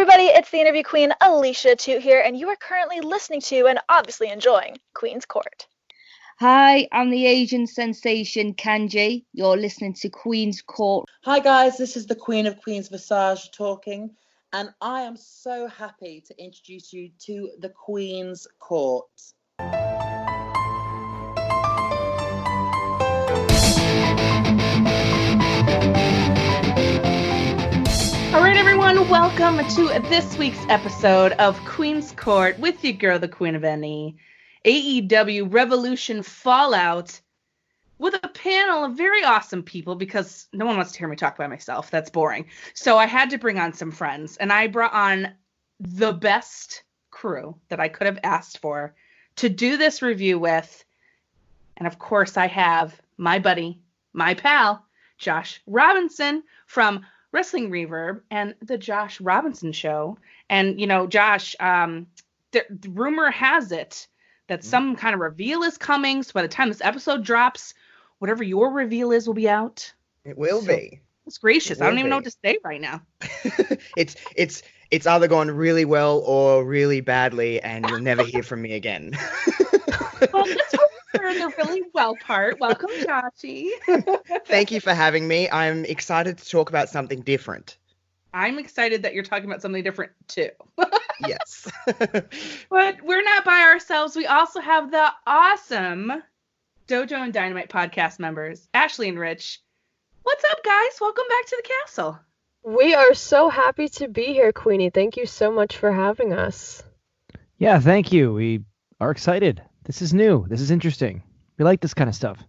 everybody, it's the interview queen, Alicia Toot here, and you are currently listening to and obviously enjoying Queen's Court. Hi, I'm the Asian sensation Kanji. You're listening to Queen's Court. Hi guys, this is the Queen of Queens Visage talking, and I am so happy to introduce you to the Queen's Court. All right, everyone, welcome to this week's episode of Queen's Court with your girl, the Queen of Any, AEW Revolution Fallout, with a panel of very awesome people because no one wants to hear me talk by myself. That's boring. So I had to bring on some friends, and I brought on the best crew that I could have asked for to do this review with. And of course, I have my buddy, my pal, Josh Robinson from Wrestling Reverb and the Josh Robinson Show. And, you know, Josh, the rumor has it that some kind of reveal is coming. So by the time this episode drops, whatever your reveal is will be out. It will be. It's gracious. I don't even know what to say right now. It's either going really well or really badly, and you'll never hear from me again. Well, let's hope for the really well part. Welcome, Joshy. Thank you for having me. I'm excited to talk about something different. I'm excited that you're talking about something different, too. Yes. But we're not by ourselves. We also have the awesome Dojo and Dynamite podcast members, Ashley and Rich. What's up, guys? Welcome back to the castle. We are so happy to be here, Queenie. Thank you so much for having us. Yeah, thank you. We are excited. This is new. This is interesting. We like this kind of stuff.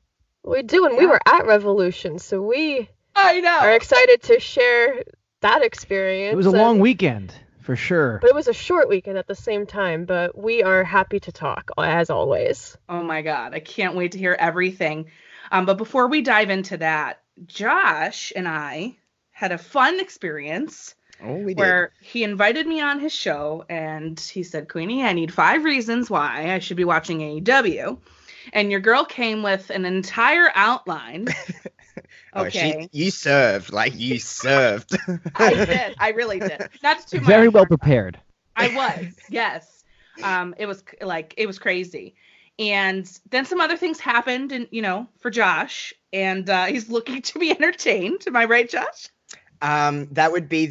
We do, and we were at Revolution, so we are excited to share that experience. It was a long weekend, for sure. But it was a short weekend at the same time, but we are happy to talk, as always. Oh my God, I can't wait to hear everything. But before we dive into that, Josh and I had a fun experience. Oh, we did. Where he invited me on his show, and he said, Queenie, I need 5 reasons why I should be watching AEW. And your girl came with an entire outline. Okay. You served. You served. I did. I really did. That's too much. Very well prepared. I was, yes. It was crazy. And then some other things happened, and for Josh, and he's looking to be entertained. Am I right, Josh? That would be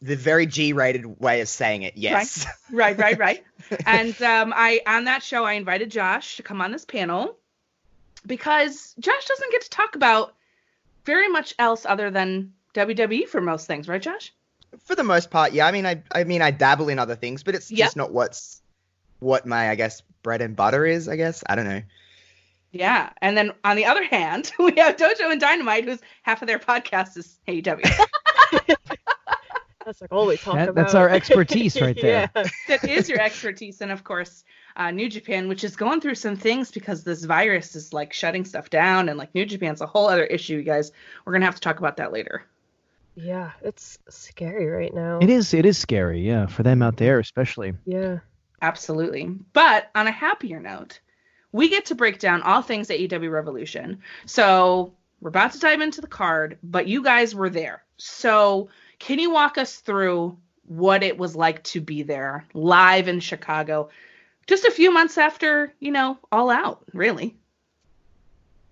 the very G-rated way of saying it. Yes. Right. And on that show, I invited Josh to come on this panel because Josh doesn't get to talk about very much else other than WWE for most things, right, Josh? For the most part, yeah. I mean, I dabble in other things, but it's just not what my, I guess, bread and butter is. I guess I don't know. Yeah, and then on the other hand, we have Dojo and Dynamite, who's half of their podcast is AEW. That's all we talk about. That's our expertise right there. Yeah. That is your expertise, and of course, New Japan, which is going through some things because this virus is shutting stuff down, and New Japan's a whole other issue, you guys. We're gonna have to talk about that later. Yeah, it's scary right now. It is scary, yeah, for them out there especially. Yeah. Absolutely. But on a happier note, we get to break down all things AEW Revolution. So we're about to dive into the card, but you guys were there. So can you walk us through what it was like to be there live in Chicago just a few months after, All Out, really?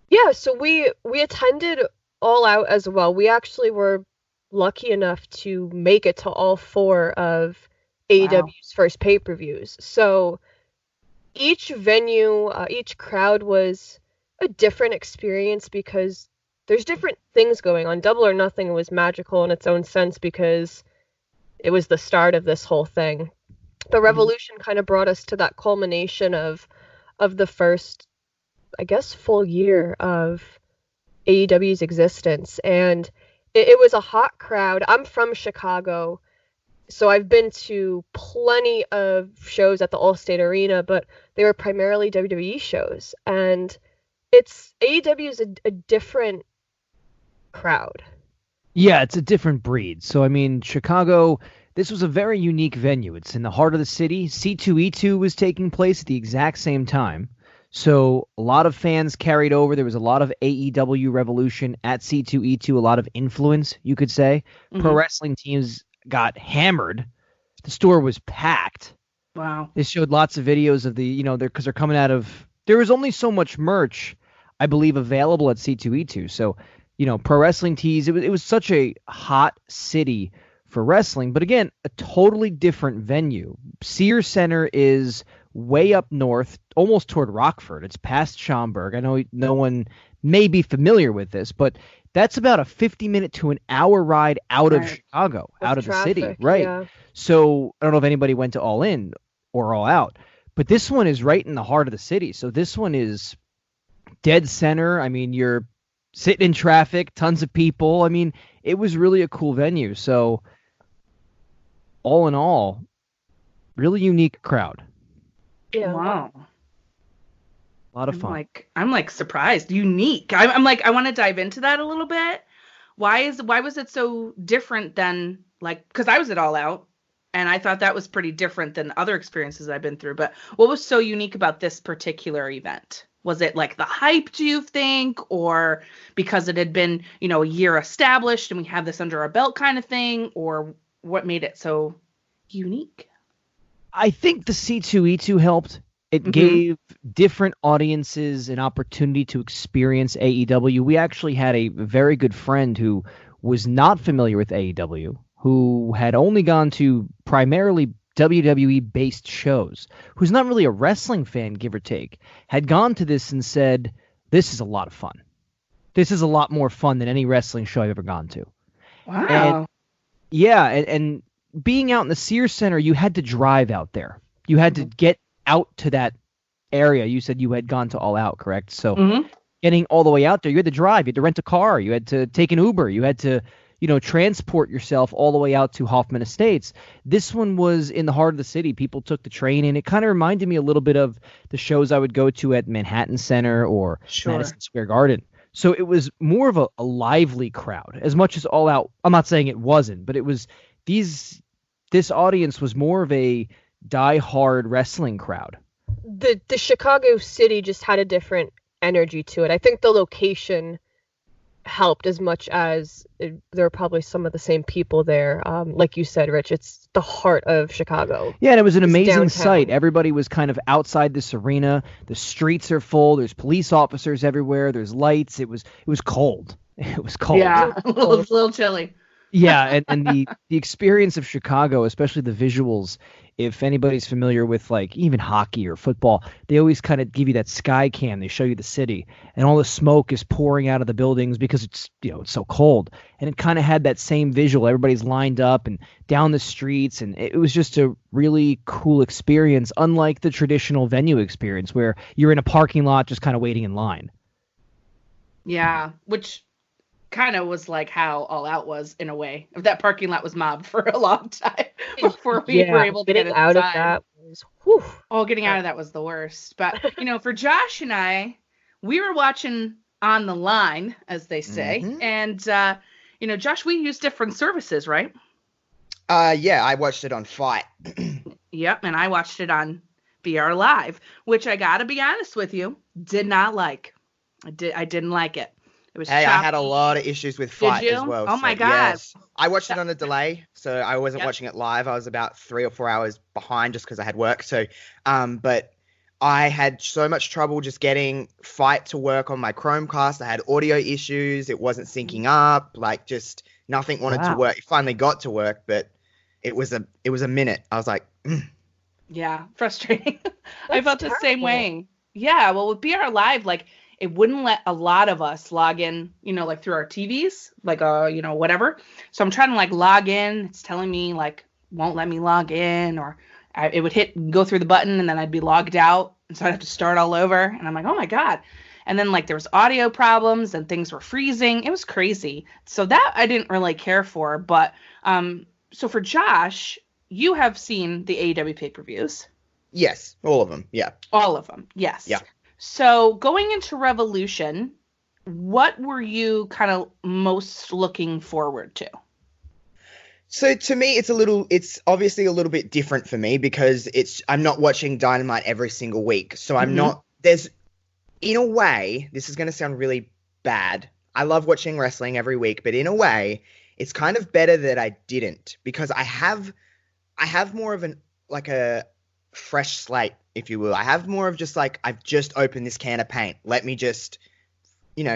Yeah, so we attended All Out as well. We actually were lucky enough to make it to all 4 of AEW's first pay-per-views. So each venue, each crowd was a different experience because there's different things going on. Double or Nothing was magical in its own sense because it was the start of this whole thing. But Revolution kind of brought us to that culmination of the first, I guess, full year of AEW's existence. And it was a hot crowd. I'm from Chicago, so I've been to plenty of shows at the Allstate Arena, but they were primarily WWE shows. And AEW is a different crowd. Yeah, it's a different breed. So, Chicago, this was a very unique venue. It's in the heart of the city. C2E2 was taking place at the exact same time. So a lot of fans carried over. There was a lot of AEW Revolution at C2E2, a lot of influence, you could say. Mm-hmm. Pro wrestling teams got hammered the store was packed. Wow. They showed lots of videos of because they're coming out of. There was only so much merch, I believe, available at C2E2. So, pro wrestling tees. It was such a hot city for wrestling, but again, a totally different venue. Sears Center is way up north, almost toward Rockford. It's past Schaumburg. I know no one may be familiar with this, but that's about a 50-minute to an hour ride out of Chicago, out of the city. Right. Yeah. So I don't know if anybody went to All In or All Out, but this one is right in the heart of the city. So this one is dead center. I mean, you're sitting in traffic, tons of people. I mean, it was really a cool venue. So all in all, really unique crowd. Yeah. Wow. A lot of fun. I'm like surprised. Unique. I'm like, I want to dive into that a little bit. Why was it so different than because I was at All Out and I thought that was pretty different than other experiences I've been through. But what was so unique about this particular event? Was it the hype, do you think, or because it had been, a year established and we have this under our belt kind of thing, or what made it so unique? I think the C2E2 helped. It gave different audiences an opportunity to experience AEW. We actually had a very good friend who was not familiar with AEW, who had only gone to primarily WWE-based shows, who's not really a wrestling fan, give or take, had gone to this and said, this is a lot of fun. This is a lot more fun than any wrestling show I've ever gone to. Wow. And being out in the Sears Center, you had to drive out there. You had to get out to that area. You said you had gone to All Out, correct? So getting all the way out there, you had to drive. You had to rent a car. You had to take an Uber. You had to, transport yourself all the way out to Hoffman Estates. This one was in the heart of the city. People took the train, and it kind of reminded me a little bit of the shows I would go to at Manhattan Center or Madison Square Garden. So it was more of a lively crowd, as much as All Out. I'm not saying it wasn't, but it was this audience was more of a die-hard wrestling crowd. The Chicago city just had a different energy to it. I think the location helped as much as there are probably some of the same people there. Like you said, Rich, it's the heart of Chicago. Yeah, and it was an amazing downtown sight. Everybody was kind of outside this arena. The streets are full. There's police officers everywhere. There's lights. It was cold. It was cold. Yeah, a little chilly. Yeah, and the experience of Chicago, especially the visuals, if anybody's familiar with even hockey or football, they always kind of give you that sky cam. They show you the city, and all the smoke is pouring out of the buildings because it's it's so cold. And it kind of had that same visual. Everybody's lined up and down the streets, and it was just a really cool experience, unlike the traditional venue experience where you're in a parking lot just kind of waiting in line. Yeah, which kind of was how All Out was in a way. That parking lot was mobbed for a long time before we were able to get out of that. Getting out of that was the worst. But for Josh and I, we were watching on the line, as they say, and Josh, we use different services, right? Yeah, I watched it on Fight. Yep, and I watched it on BR Live, which I gotta be honest with you, did not like. I didn't like it. It was choppy. I had a lot of issues with Fight as well. Oh my God. Yes. I watched it on a delay, so I wasn't watching it live. I was about 3 or 4 hours behind just because I had work. So, but I had so much trouble just getting Fight to work on my Chromecast. I had audio issues. It wasn't syncing up. Just nothing wanted to work. It finally got to work, but it was a minute. I was like, Yeah, frustrating. I felt the same way. Yeah, well, with BR Live, it wouldn't let a lot of us log in, through our TVs, whatever. So I'm trying to log in. It's telling me won't let me log in, or it would go through the button and then I'd be logged out. And so I'd have to start all over. And I'm like, oh my God. And then there was audio problems and things were freezing. It was crazy. So that I didn't really care for. But so for Josh, you have seen the AEW pay-per-views. yes, all of them. Yeah. All of them. Yes. Yeah. So going into Revolution, what were you kind of most looking forward to? So to me, it's obviously a little bit different for me because I'm not watching Dynamite every single week. So I'm not, in a way, this is going to sound really bad. I love watching wrestling every week, but in a way, it's kind of better that I didn't because I have I have more of a fresh slate, if you will. I have more of just like, I've just opened this can of paint. Let me just,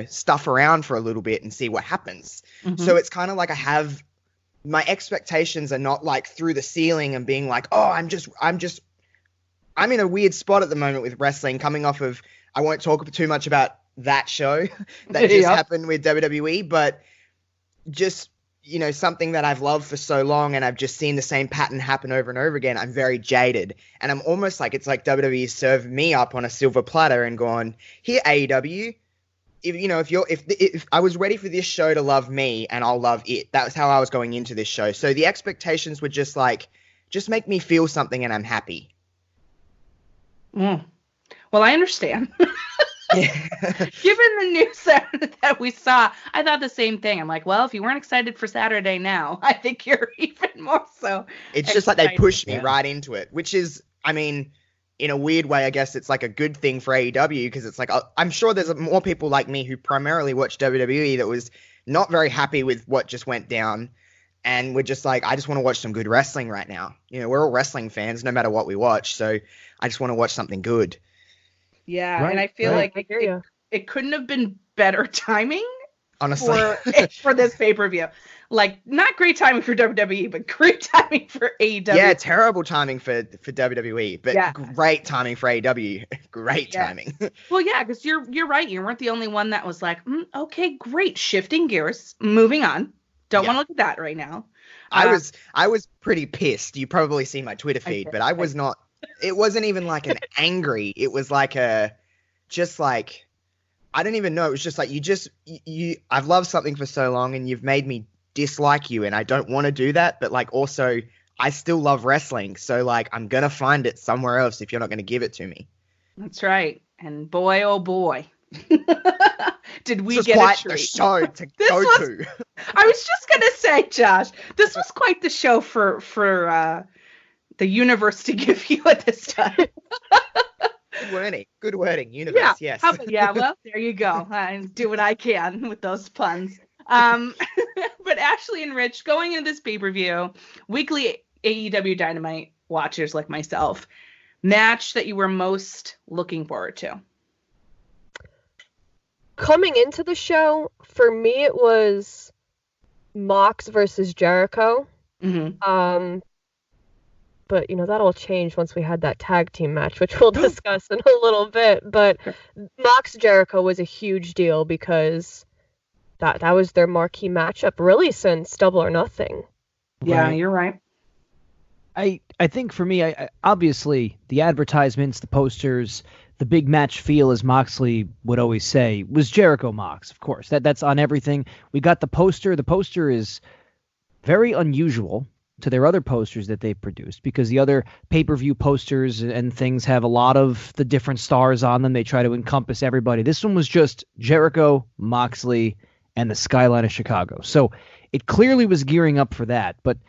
stuff around for a little bit and see what happens. Mm-hmm. So it's kind of like my expectations are not like through the ceiling and being like, oh, I'm in a weird spot at the moment with wrestling, coming off of, I won't talk too much about that show that just happened with WWE, but just, something that I've loved for so long and I've just seen the same pattern happen over and over again. I'm very jaded, and I'm almost like, it's like WWE served me up on a silver platter and gone, here, AEW, if I was ready for this show to love me, and I'll love it. That was how I was going into this show. So the expectations were just like, just make me feel something and I'm happy. Well, I understand. Given the news that we saw, I thought the same thing. I'm like, well, if you weren't excited for Saturday now, I think you're even more so. It's just like they pushed me right into it, which is, I mean, in a weird way, I guess it's like a good thing for AEW, because it's like, I'm sure there's more people like me who primarily watch WWE that was not very happy with what just went down. And we're just like, I just want to watch some good wrestling right now. We're all wrestling fans, no matter what we watch. So I just want to watch something good. Yeah, right, and I feel like it couldn't have been better timing, honestly, for this pay-per-view. Like, not great timing for WWE, but great timing for AEW. Yeah, terrible timing for WWE, but great timing for AEW. Great timing. Well, yeah, because you're right. You weren't the only one that was like, okay, great, shifting gears, moving on. Don't want to look at that right now. I was pretty pissed. You probably see my Twitter feed, but I was not. It wasn't even like an angry. It was like I don't even know. It was just like, I've loved something for so long and you've made me dislike you, and I don't want to do that. But like, also, I still love wrestling. So like, I'm going to find it somewhere else if you're not going to give it to me. That's right. And boy, oh boy. Did we this get was quite a treat. The show to go to. I was just going to say, Josh, this was quite the show for the universe to give you at this time. Good wording. Universe, yes. Well, there you go. I do what I can with those puns. But Ashley and Rich, going into this pay-per-view, weekly AEW Dynamite watchers like myself, match that you were most looking forward to? Coming into the show, for me, it was Mox versus Jericho. Mm-hmm. But, that'll change once we had that tag team match, which we'll discuss in a little bit. But Mox Jericho was a huge deal because that was their marquee matchup, really, since Double or Nothing. Yeah, you're right. I think for me, I obviously, the advertisements, the posters, the big match feel, as Moxley would always say, was Jericho Mox, of course. That's on everything. We got the poster. The poster is very unusual to their other posters that they've produced, because the other pay-per-view posters and things have a lot of the different stars on them. They try to encompass everybody. This one was just Jericho, Moxley, and the skyline of Chicago. So it clearly was gearing up for that. But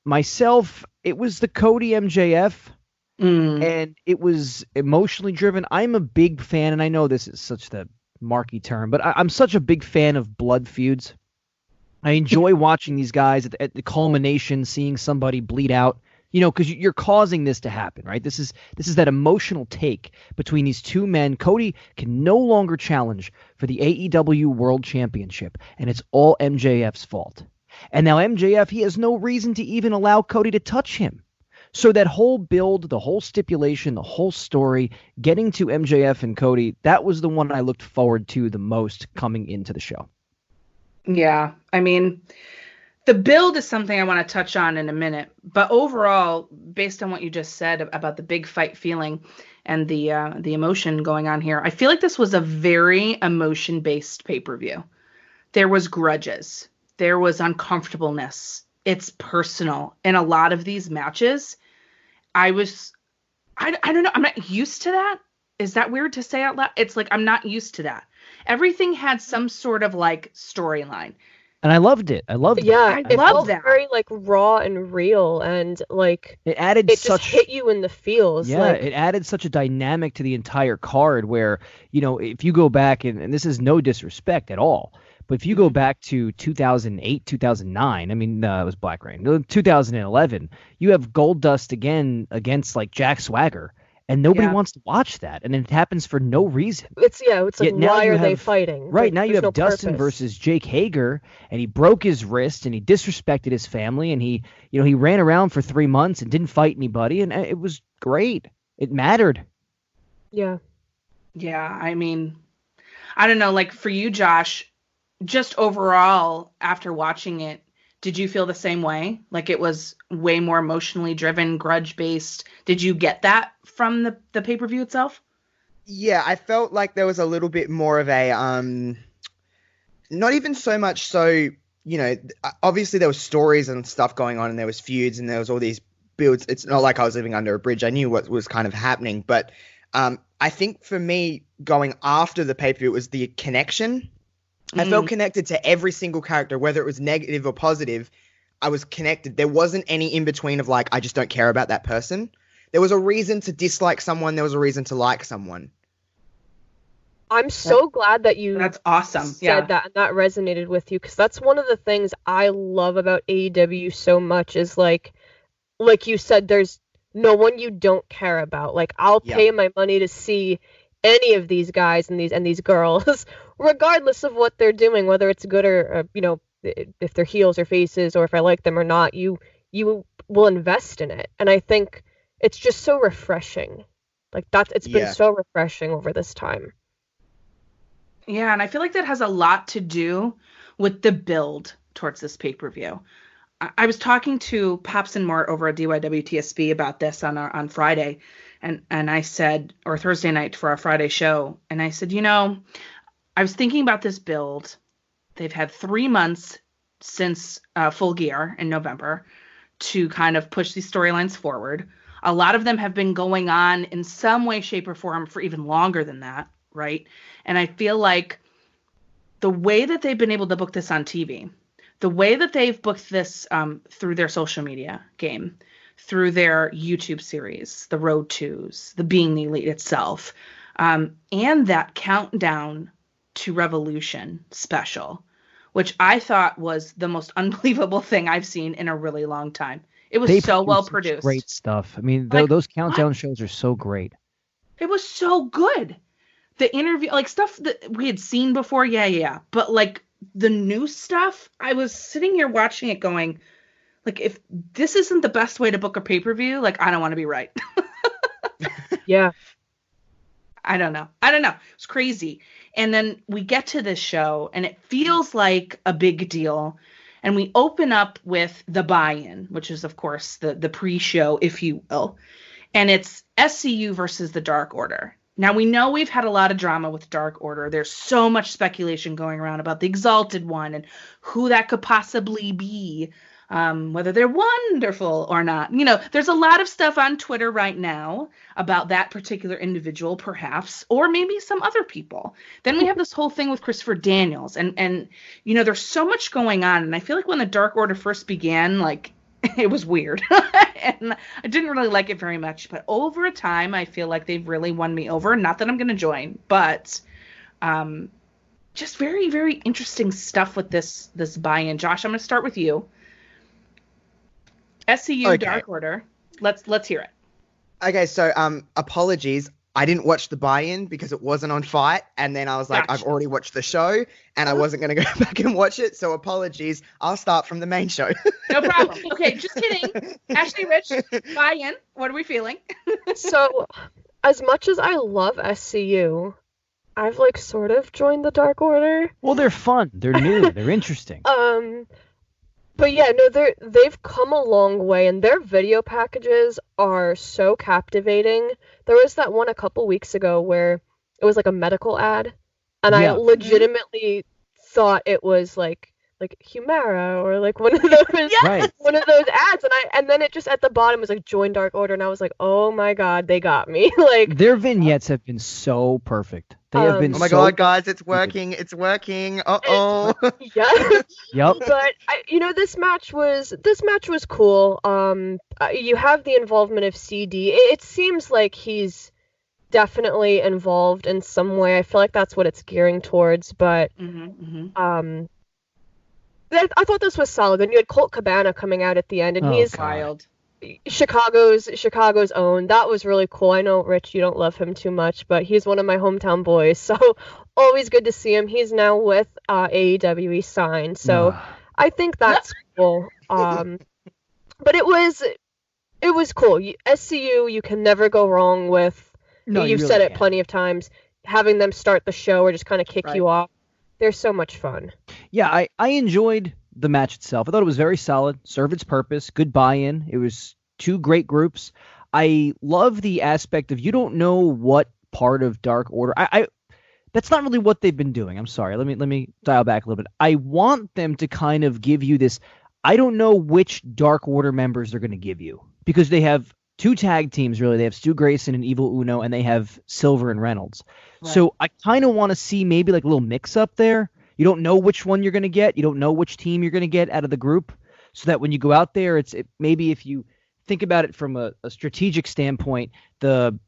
myself, it was the Cody MJF, and it was emotionally driven. I'm a big fan, and I know this is such the marquee term, but I'm such a big fan of blood feuds. I enjoy watching these guys at the culmination, seeing somebody bleed out, because you're causing this to happen, right? This is that emotional take between these two men. Cody can no longer challenge for the AEW World Championship, and it's all MJF's fault. And now MJF, he has no reason to even allow Cody to touch him. So that whole build, the whole stipulation, the whole story, getting to MJF and Cody, that was the one I looked forward to the most coming into the show. Yeah, I mean, the build is something I want to touch on in a minute. But overall, based on what you just said about the big fight feeling and the emotion going on here, I feel like this was a very emotion-based pay-per-view. There was grudges. There was uncomfortableness. It's personal. In a lot of these matches, I don't know. I'm not used to that. Is that weird to say out loud? It's like, I'm not used to that. Everything had some sort of like storyline. And I loved it. Yeah, I love that. Very like raw and real, and like it added it just hit you in the feels. Yeah, it added such a dynamic to the entire card where, if you go back, and this is no disrespect at all, But if you go back to 2008, 2009, I mean, it was Black Rain. 2011, you have Goldust again against like Jack Swagger, and nobody wants to watch that, and it happens for no reason. It's like, Yet now why you are they have- fighting? Right, Like, now you there's have no Dustin purpose. versus Jake Hager, and he broke his wrist, and he disrespected his family, and he ran around for 3 months and didn't fight anybody, and it was great. It mattered. Yeah. Yeah, I mean, I don't know, like for you, Josh, just overall after watching it, did you feel the same way? Like it was way more emotionally driven, grudge based. Did you get that from the pay-per-view itself? Yeah, I felt like there was a little bit more of a not even so much so, obviously there was stories and stuff going on, and there was feuds and there was all these builds. It's not like I was living under a bridge. I knew what was kind of happening, but I think for me going after the pay-per-view, it was the connection. I felt connected to every single character, whether it was negative or positive. I was connected. There wasn't any in between of like, I just don't care about that person. There was a reason to dislike someone. There was a reason to like someone. I'm so glad that you That's awesome. said that and that resonated with you, because that's one of the things I love about AEW so much is like you said, there's no one you don't care about. Like I'll pay my money to see any of these guys and these girls, regardless of what they're doing, whether it's good or if they're heels or faces, or if I like them or not. You will invest in it, and I think it's just so refreshing. Like it's been so refreshing over this time. Yeah, and I feel like that has a lot to do with the build towards this pay-per-view. I was talking to Pops and Mort over at DYWTSB about this on Friday, and I said, or Thursday night for our Friday show, and I said, I was thinking about this build. They've had 3 months since Full Gear in November to kind of push these storylines forward. A lot of them have been going on in some way, shape, or form for even longer than that, right? And I feel like the way that they've been able to book this on TV, the way that they've booked this through their social media game, through their YouTube series, the Road Twos, the Being the Elite itself, and that countdown to Revolution special, which I thought was the most unbelievable thing I've seen in a really long time. It was so well produced. Great stuff. I mean, Like, those countdown shows are so great. It was so good. The interview, like stuff that we had seen before, yeah. But like the new stuff, I was sitting here watching it going, like, if this isn't the best way to book a pay-per-view, like, I don't want to be right. Yeah. I don't know. It's crazy. And then we get to this show, and it feels like a big deal. And we open up with the buy-in, which is, of course, the pre-show, if you will. And it's SCU versus the Dark Order. Now, we know we've had a lot of drama with Dark Order. There's so much speculation going around about the Exalted One and who that could possibly be, whether they're wonderful or not. There's a lot of stuff on Twitter right now about that particular individual, perhaps, or maybe some other people. Then we have this whole thing with Christopher Daniels. And there's so much going on. And I feel like when the Dark Order first began, like, it was weird. And I didn't really like it very much. But over time, I feel like they've really won me over. Not that I'm going to join, but just very, very interesting stuff with this buy-in. Josh, I'm going to start with you. SCU, okay. Dark Order. Let's hear it. Okay, so apologies. I didn't watch the buy-in because it wasn't on Fight, and then I was like, Gotcha. I've already watched the show, and I wasn't going to go back and watch it, so apologies. I'll start from the main show. No problem. Okay, just kidding. Ashley Rich, buy-in. What are we feeling? So, as much as I love SCU, I've like sort of joined the Dark Order. Well, they're fun. They're new. They're interesting. But yeah, no, they've come a long way, and their video packages are so captivating. There was that one a couple weeks ago where it was like a medical ad, and I legitimately thought it was like Humira or like one of those one of those ads, and then it just at the bottom was like join Dark Order, and I was like, oh my god, they got me. Like their vignettes have been so perfect. They have been. Oh my god, guys, it's working! It's working! Uh-oh. Yeah. Yep. But this match was cool. You have the involvement of CD. It seems like he's definitely involved in some way. I feel like that's what it's gearing towards, but I thought this was solid. And you had Colt Cabana coming out at the end, and he's wild. Chicago's own. That was really cool. I know, Rich, you don't love him too much, but he's one of my hometown boys, so always good to see him. He's now with AEW. He signed, so I think that's cool. But it was cool. SCU, you can never go wrong with. No, You've really said it can't. plenty of times. Having them start the show or just kind of kick you off. They're so much fun. Yeah, I enjoyed the match itself. I thought it was very solid, served its purpose, good buy-in. It was two great groups. I love the aspect of you don't know what part of Dark Order. I that's not really what they've been doing. I'm sorry. Let me dial back a little bit. I want them to kind of give you this. I don't know which Dark Order members they're going to give you because they have two tag teams, really. They have Stu Grayson and Evil Uno, and they have Silver and Reynolds. Right. So I kind of want to see maybe like a little mix-up there. You don't know which one you're going to get. You don't know which team you're going to get out of the group. So that when you go out there, maybe if you think about it from a strategic standpoint, the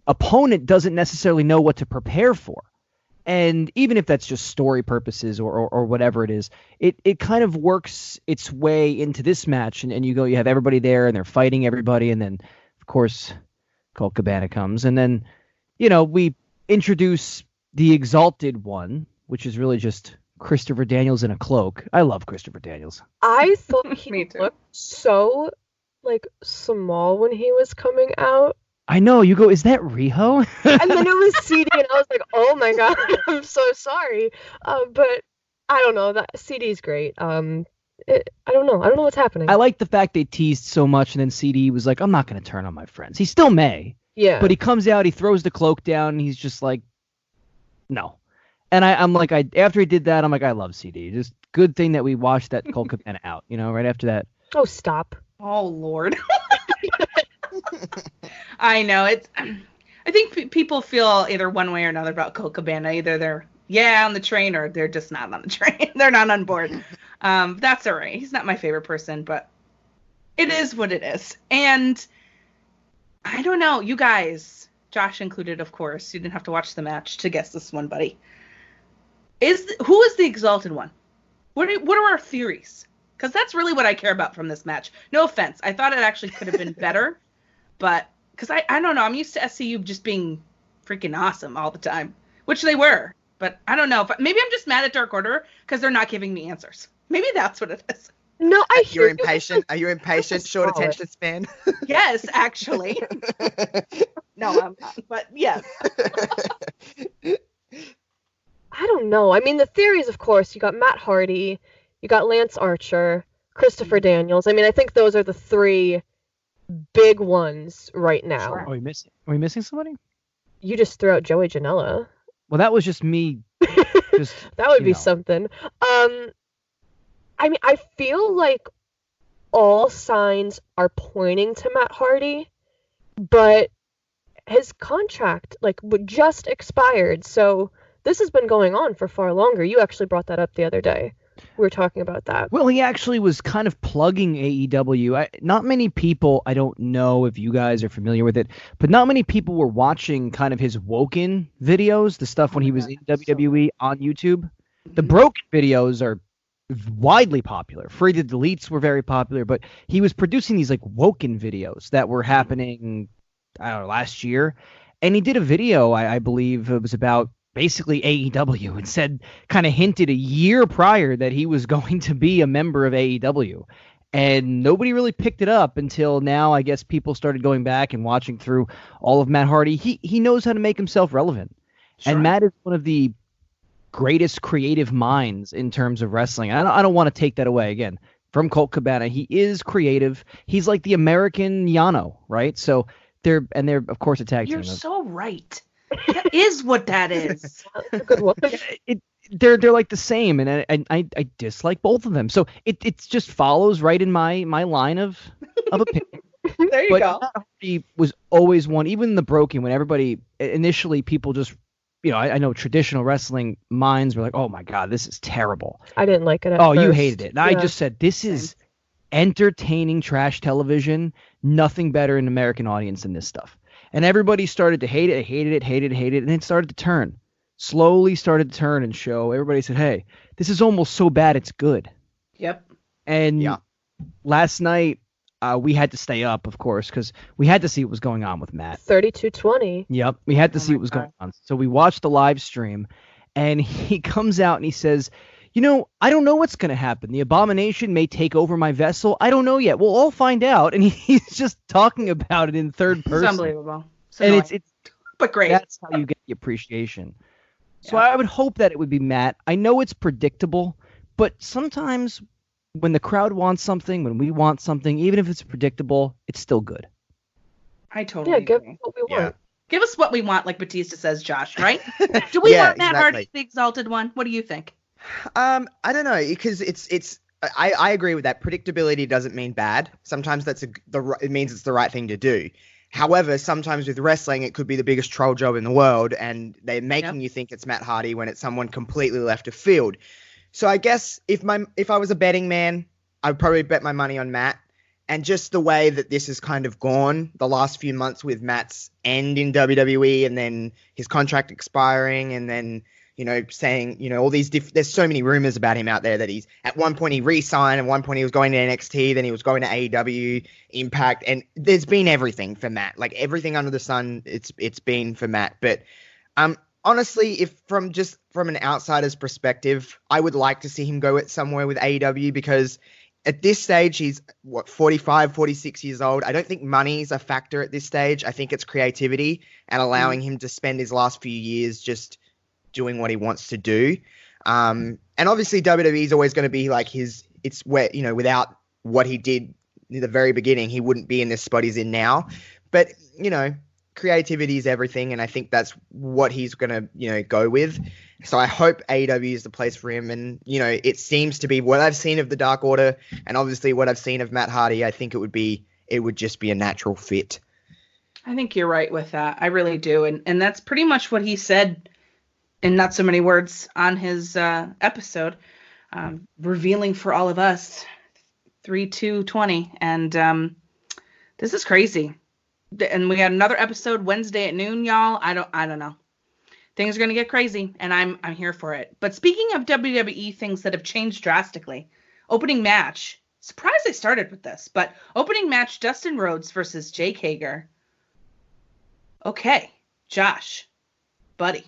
opponent doesn't necessarily know what to prepare for. And even if that's just story purposes or whatever it is, it kind of works its way into this match. And you have everybody there and they're fighting everybody. And then, of course, Colt Cabana comes. And then, we introduce the Exalted One, which is really just Christopher Daniels in a cloak. I love Christopher Daniels. I thought he looked so, small when he was coming out. I know. You go, is that Riho? And then it was CD, and I was like, oh my god, I'm so sorry. But I don't know. That CD's great. I don't know. I don't know what's happening. I like the fact they teased so much, and then CD was like, I'm not going to turn on my friends. He still may. Yeah. But he comes out, he throws the cloak down, and he's just like, no. And I'm like, after he did that, I'm like, I love CD. Just good thing that we watched that Colt Cabana out, right after that. Oh, stop. Oh, Lord. I know. I think people feel either one way or another about Colt Cabana. Either they're on the train or they're just not on the train. They're not on board. That's all right. He's not my favorite person, but it is what it is. And I don't know. You guys, Josh included, of course. You didn't have to watch the match to guess this one, buddy. Who is the Exalted One? What are our theories? Because that's really what I care about from this match. No offense. I thought it actually could have been better. But because I don't know. I'm used to SCU just being freaking awesome all the time, which they were. But I don't know. Maybe I'm just mad at Dark Order because they're not giving me answers. Maybe that's what it is. No, You're impatient. Are you impatient? Short attention span? Yes, actually. No, I'm not. But yes. I don't know. I mean, the theories, of course, you got Matt Hardy, you got Lance Archer, Christopher Daniels. I mean, I think those are the three big ones right now. Sure. Are we missing somebody? You just threw out Joey Janela. Well, that was just me. That would be something. I mean, I feel like all signs are pointing to Matt Hardy, but his contract just expired, so this has been going on for far longer. You actually brought that up the other day. We were talking about that. Well, he actually was kind of plugging AEW. Not many people, I don't know if you guys are familiar with it, but not many people were watching kind of his Woken videos, the stuff when he was in WWE on YouTube. The Broken videos are widely popular. Free to Deletes were very popular, but he was producing these Woken videos that were happening, I don't know, last year. And he did a video, I believe it was about basically AEW, and kind of hinted a year prior that he was going to be a member of AEW. And nobody really picked it up until now. I guess people started going back and watching through all of Matt Hardy. He knows how to make himself relevant. Sure. And Matt is one of the greatest creative minds in terms of wrestling. I don't want to take that away again from Colt Cabana. He is creative. He's like the American Yano, right? So they're of course a tag team. You're so right. That is what that is. They're like the same, and I dislike both of them. So it just follows right in my line of opinion. There you go. He was always one, even the Broken, when everybody initially people just I know traditional wrestling minds were like, oh my god, this is terrible. I didn't like it at first. You hated it. And I just said this is entertaining trash television. Nothing better in American audience than this stuff. And everybody started to hate it, hated it, and it started to turn. Slowly started to turn and show. Everybody said, hey, this is almost so bad it's good. Yep. And last night, we had to stay up, of course, because we had to see what was going on with Matt. 3220. Yep, we had to see what was going on. So we watched the live stream, and he comes out and he says, I don't know what's going to happen. The abomination may take over my vessel. I don't know yet. We'll all find out. And he's just talking about it in third person. It's unbelievable. And it's but great. That's how you get the appreciation. So I would hope that it would be Matt. I know it's predictable, but sometimes when the crowd wants something, when we want something, even if it's predictable, it's still good. I totally agree. Give us what we want. Give us what we want, like Batista says, Josh, right? Do we want Matt Hardy, the Exalted One? What do you think? I don't know, because I agree with that. Predictability doesn't mean bad. Sometimes it means it's the right thing to do. However, sometimes with wrestling, it could be the biggest troll job in the world, and they're making you think it's Matt Hardy when it's someone completely left of field. So I guess if I was a betting man, I'd probably bet my money on Matt. And just the way that this has kind of gone the last few months with Matt's end in WWE, and then his contract expiring, and then saying, all these there's so many rumors about him out there that he's at one point he re-signed, at one point he was going to NXT, then he was going to AEW, Impact, and there's been everything for Matt, like everything under the sun. It's been for Matt. But honestly, if from an outsider's perspective, I would like to see him go somewhere with AEW, because at this stage he's 45, 46 years old. I don't think money's a factor at this stage. I think it's creativity and allowing him to spend his last few years just doing what he wants to do. And obviously WWE is always going to be like it's where, without what he did in the very beginning, he wouldn't be in this spot he's in now. But, creativity is everything. And I think that's what he's going to, go with. So I hope AEW is the place for him. And, it seems to be what I've seen of the Dark Order, and obviously what I've seen of Matt Hardy. I think it would just be a natural fit. I think you're right with that. I really do. And that's pretty much what he said in not so many words on his episode, revealing for all of us 3/2/20. And this is crazy. And we got another episode Wednesday at noon, y'all. I don't know. Things are going to get crazy, and I'm here for it. But speaking of WWE things that have changed drastically, opening match. Surprised they started with this, but opening match, Dustin Rhodes versus Jake Hager. Okay, Josh, buddy.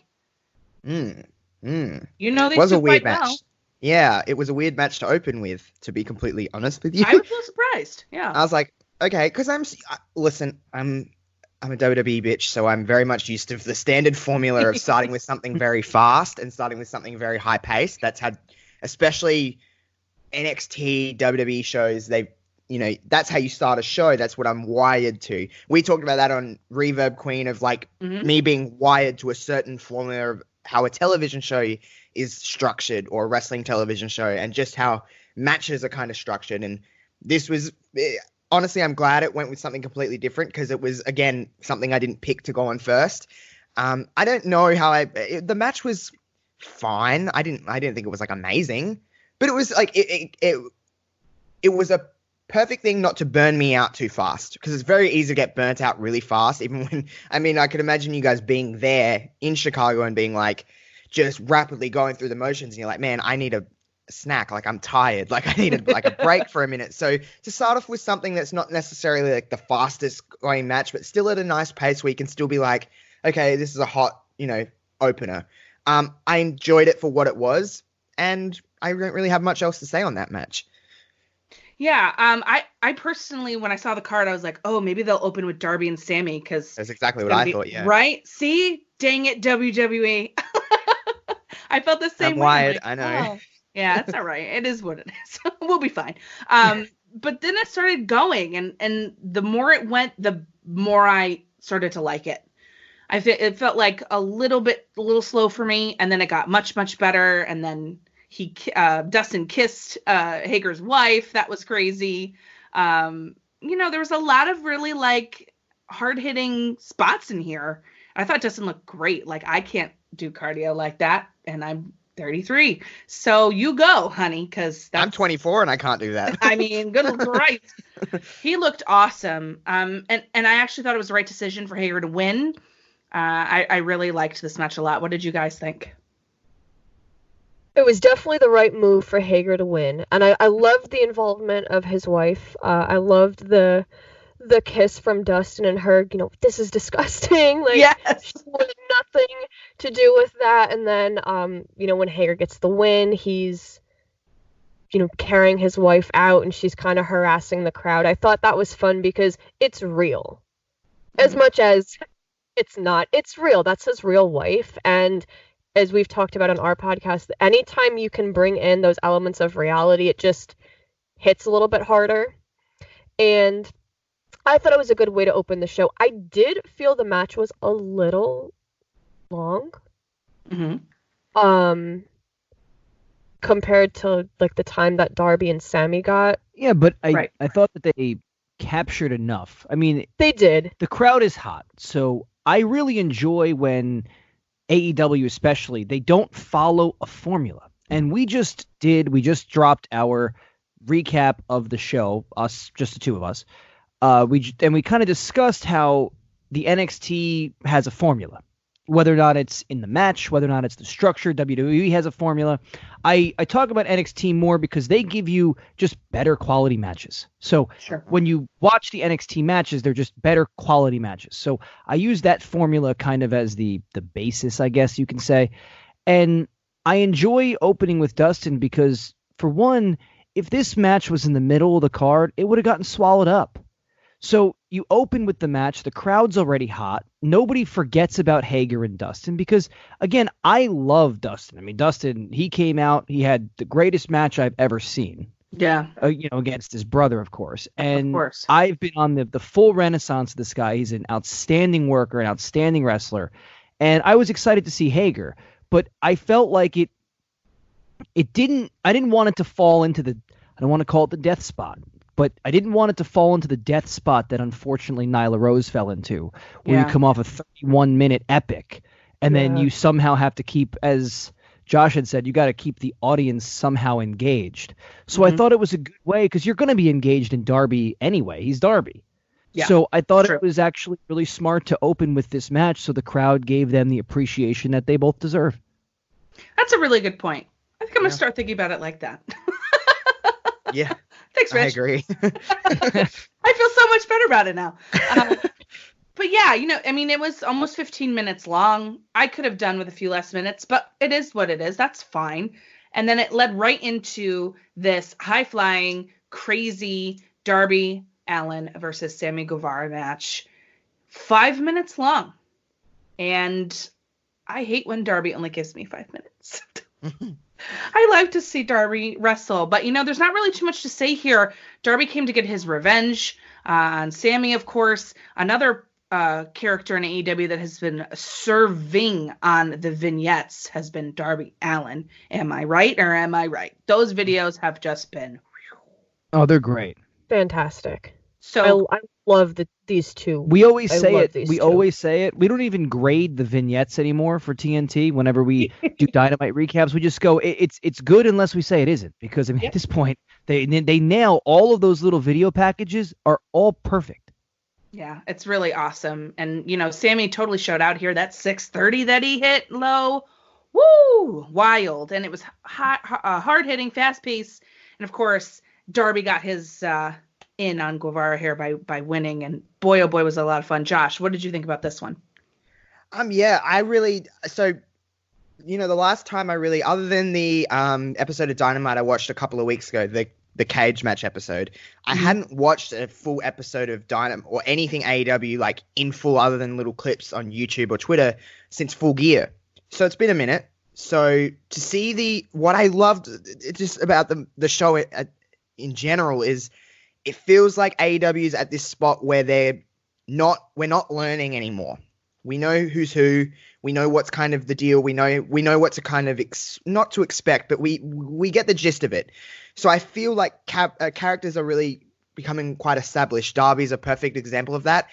It was a weird match. Well. Yeah, it was a weird match to open with, to be completely honest with you. I was a little surprised. Yeah. I was like, okay, because I'm a WWE bitch, so I'm very much used to the standard formula of starting with something very fast and starting with something very high paced. That's how, especially NXT, WWE shows, that's how you start a show. That's what I'm wired to. We talked about that on Reverb Queen of me being wired to a certain formula of how a television show is structured, or a wrestling television show, and just how matches are kind of structured. And this was, honestly, I'm glad it went with something completely different, because it was, again, something I didn't pick to go on first. I don't know how the match was fine. I didn't think it was amazing, but it was it was a perfect thing not to burn me out too fast, because it's very easy to get burnt out really fast. Even when, I could imagine you guys being there in Chicago and being just rapidly going through the motions, and you're like, man, I need a snack. I'm tired. I need a break for a minute. So to start off with something that's not necessarily the fastest going match, but still at a nice pace where you can still be okay, this is a hot, opener. I enjoyed it for what it was, and I don't really have much else to say on that match. Yeah, I personally, when I saw the card, I was like, oh, maybe they'll open with Darby and Sammy, because that's exactly what I thought. Yeah. Right? See, dang it, WWE. I felt the same way. Wired, I know. Oh. Yeah, it's all right. It is what it is. We'll be fine. But then it started going, and the more it went, the more I started to like it. It felt like a little slow for me, and then it got much, much better. And then Dustin kissed Hager's wife. That was crazy. There was a lot of really hard hitting spots in here. I thought Dustin looked great. I can't do cardio like that, and I'm 33. So you go, honey, because I'm 24 and I can't do that. I mean, good Christ. He looked awesome. And I actually thought it was the right decision for Hager to win. I really liked this match a lot. What did you guys think? It was definitely the right move for Hager to win. And I loved the involvement of his wife. I loved the kiss from Dustin and her, this is disgusting. Like, yes. She wanted nothing to do with that. And then, when Hager gets the win, he's, carrying his wife out and she's kind of harassing the crowd. I thought that was fun because it's real. As much as it's not, it's real. That's his real wife. And as we've talked about on our podcast, anytime you can bring in those elements of reality, it just hits a little bit harder. And I thought it was a good way to open the show. I did feel the match was a little long. Mm-hmm. Compared to like the time that Darby and Sammy got. Yeah, but I thought that they captured enough. I mean, they did. The crowd is hot, so I really enjoy when AEW especially, they don't follow a formula. And we just dropped our recap of the show, us, just the two of us. We kind of discussed how the NXT has a formula. Whether or not it's in the match, whether or not it's the structure, WWE has a formula. I talk about NXT more because they give you just better quality matches. So when you watch the NXT matches, they're just better quality matches. So I use that formula kind of as the basis, I guess you can say. And I enjoy opening with Dustin because, for one, if this match was in the middle of the card, it would have gotten swallowed up. So you open with the match, the crowd's already hot. Nobody forgets about Hager and Dustin because, again, I love Dustin. I mean, Dustin, he came out, he had the greatest match I've ever seen. Yeah. Against his brother, of course. And of course. I've been on the full renaissance of this guy. He's an outstanding worker, an outstanding wrestler. And I was excited to see Hager, but I felt like I didn't want it to fall into I don't want to call it the death spot. But I didn't want it to fall into the death spot that unfortunately Nyla Rose fell into, where you come off a 31-minute epic, and then you somehow have to keep, as Josh had said, you got to keep the audience somehow engaged. So I thought it was a good way, because you're going to be engaged in Darby anyway. He's Darby. Yeah, so I thought it was actually really smart to open with this match so the crowd gave them the appreciation that they both deserve. That's a really good point. I think I'm going to start thinking about it like that. Yeah. Thanks, Rich. I agree. I feel so much better about it now. But yeah, it was almost 15 minutes long. I could have done with a few less minutes, but it is what it is. That's fine. And then it led right into this high-flying, crazy Darby Allin versus Sammy Guevara match. 5 minutes long. And I hate when Darby only gives me 5 minutes. I like to see Darby wrestle, but there's not really too much to say here. Darby came to get his revenge on Sammy, of course. Another character in AEW that has been serving on the vignettes has been Darby Allin. Am I right or am I right? Those videos have just been... Oh, they're great. Fantastic. So I love these two. We always say it. We always say it. We don't even grade the vignettes anymore for TNT. Whenever we do Dynamite recaps, we just go, it's good unless we say it isn't. Because at this point, they nail all of those little video packages are all perfect. Yeah, it's really awesome. And Sammy totally showed out here. That 630 that he hit low, woo, wild. And it was hard hitting, fast paced. And of course, Darby got his in on Guevara here by winning, and boy oh boy was a lot of fun. Josh, what did you think about this one? The last time I really, other than the episode of Dynamite I watched a couple of weeks ago, the cage match episode, I hadn't watched a full episode of Dynamite or anything AEW like in full other than little clips on YouTube or Twitter since Full Gear. So it's been a minute. So to see what I loved just about the show in general is it feels like AEW is at this spot where we're not learning anymore. We know who's who. We know what's kind of the deal. We know what to kind of not to expect, but we get the gist of it. So I feel like characters are really becoming quite established. Darby's a perfect example of that.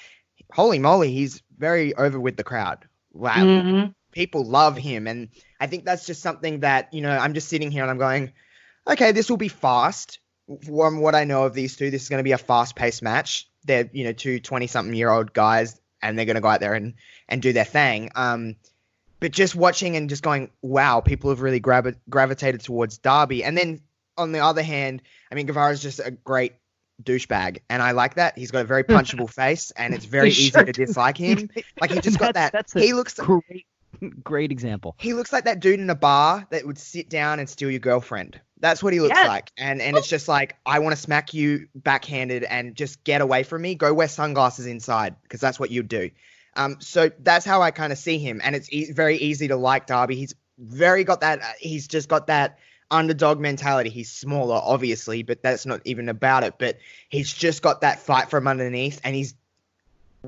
Holy moly, he's very over with the crowd. Wow. Mm-hmm. people love him. And I think that's just something that, I'm just sitting here and I'm going, okay, this will be fast. From what I know of these two, this is going to be a fast-paced match. They're, two 20-something-year-old guys, and they're going to go out there and do their thing. But just watching and just going, wow, people have really gravitated towards Darby. And then on the other hand, I mean, Guevara's just a great douchebag, and I like that. He's got a very punchable face, and it's very easy to dislike him. Like, he just got that. He looks great example. He looks like that dude in a bar that would sit down and steal your girlfriend. That's what he looks like. And it's just like, I want to smack you backhanded and just get away from me. Go wear sunglasses inside, because that's what you'd do. So that's how I kind of see him. And it's very easy to like Darby. He's just got that underdog mentality. He's smaller, obviously, but that's not even about it. But he's just got that fight from underneath, and he's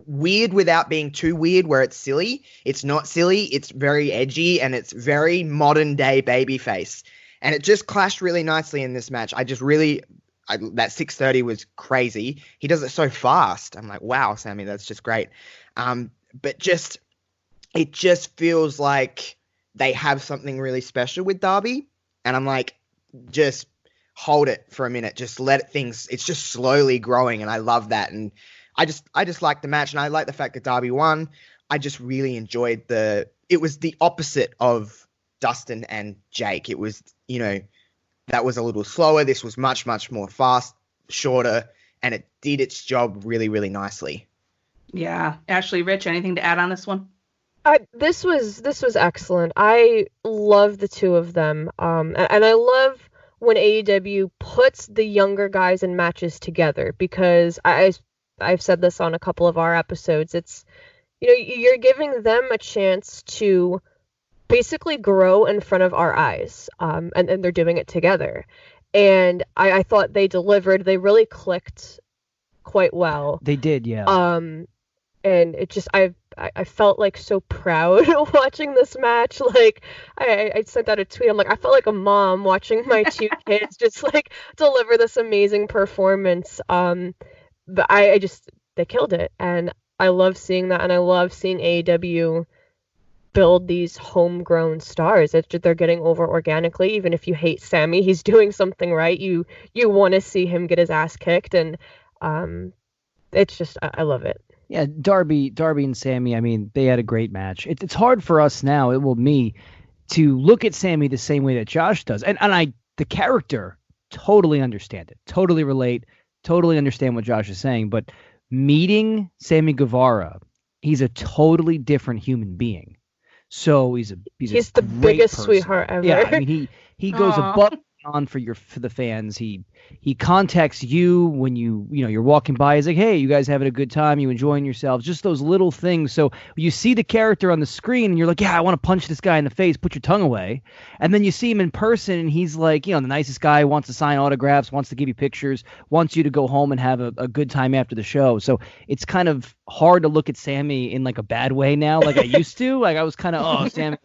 weird without being too weird where it's silly. It's not silly. It's very edgy, and it's very modern day babyface. And it just clashed really nicely in this match. That 630 was crazy. He does it so fast. I'm like, wow, Sammy, that's just great. But it just feels like they have something really special with Darby. And I'm like, just hold it for a minute. Just it's just slowly growing. And I love that. And I just like the match. And I like the fact that Darby won. I just really enjoyed it was the opposite of Dustin and Jake. It was, that was a little slower. This was much, much more fast, shorter, and it did its job really, really nicely. Yeah. Ashley, Rich, anything to add on this one? This was excellent. I love the two of them. And I love when AEW puts the younger guys in matches together, because I've said this on a couple of our episodes. It's, you're giving them a chance to basically grow in front of our eyes. And they're doing it together. And I thought they delivered. They really clicked quite well. They did, yeah. And it just, I felt like so proud watching this match. Like, I sent out a tweet. I'm like, I felt like a mom watching my two kids just like deliver this amazing performance. But they killed it. And I love seeing that. And I love seeing AEW build these homegrown stars. They're getting over organically. Even if you hate Sammy, he's doing something right. You want to see him get his ass kicked. And it's just, I love it. Yeah, Darby and Sammy, I mean, they had a great match. It's hard for us now, me, to look at Sammy the same way that Josh does. And the character, totally understand it. Totally relate. Totally understand what Josh is saying. But meeting Sammy Guevara, he's a totally different human being. So he's the biggest person. Sweetheart ever. Yeah, I mean, he goes above and beyond for the fans. He contacts you when you're walking by. He's like, hey, you guys having a good time? You enjoying yourselves? Just those little things. So you see the character on the screen and you're like, yeah, I want to punch this guy in the face. Put your tongue away. And then you see him in person and he's like, the nicest guy, wants to sign autographs, wants to give you pictures, wants you to go home and have a good time after the show. So it's kind of hard to look at Sammy in like a bad way now, like I used to. Like I was kind of, oh, Sammy.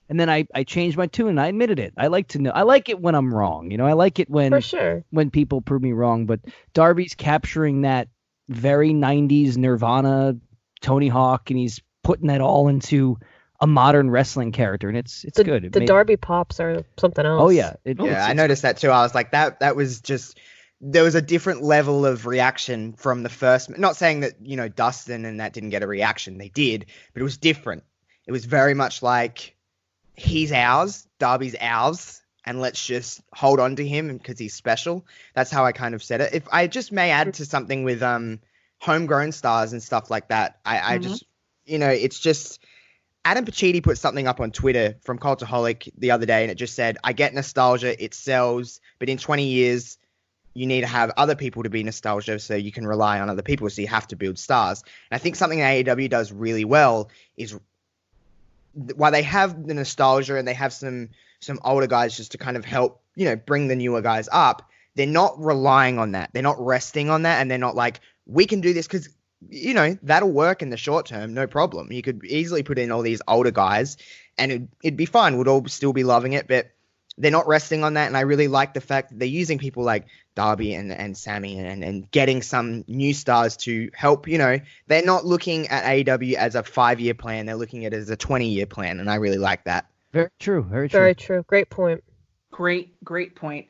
And then I changed my tune and I admitted it. I like to know. I like it when I'm wrong. I like it when For sure. when people prove me wrong. But Darby's capturing that very 90s Nirvana Tony Hawk, and he's putting that all into a modern wrestling character, and it's good. The Darby pops are something else. Oh yeah, I noticed that too. I was like, that was just, there was a different level of reaction from the first. Not saying that Dustin and that didn't get a reaction. They did, but it was different. It was very much like, he's ours, Darby's ours, and let's just hold on to him because he's special. That's how I kind of said it. If I just may add to something with homegrown stars and stuff like that, I just, it's just, Adam Pacitti put something up on Twitter from Cultaholic the other day, and it just said, I get nostalgia, it sells, but in 20 years, you need to have other people to be nostalgia so you can rely on other people, so you have to build stars. And I think something AEW does really well is, while they have the nostalgia and they have some older guys just to kind of help, bring the newer guys up, they're not relying on that. They're not resting on that. And they're not like, we can do this because, that'll work in the short term. No problem. You could easily put in all these older guys and it'd be fine. We'd all still be loving it. But they're not resting on that. And I really like the fact that they're using people like Darby and Sammy and getting some new stars to help. You know, they're not looking at AEW as a 5-year plan. They're looking at it as a 20-year plan. And I really like that. Very true. Very true. Very true. Great point. Great point.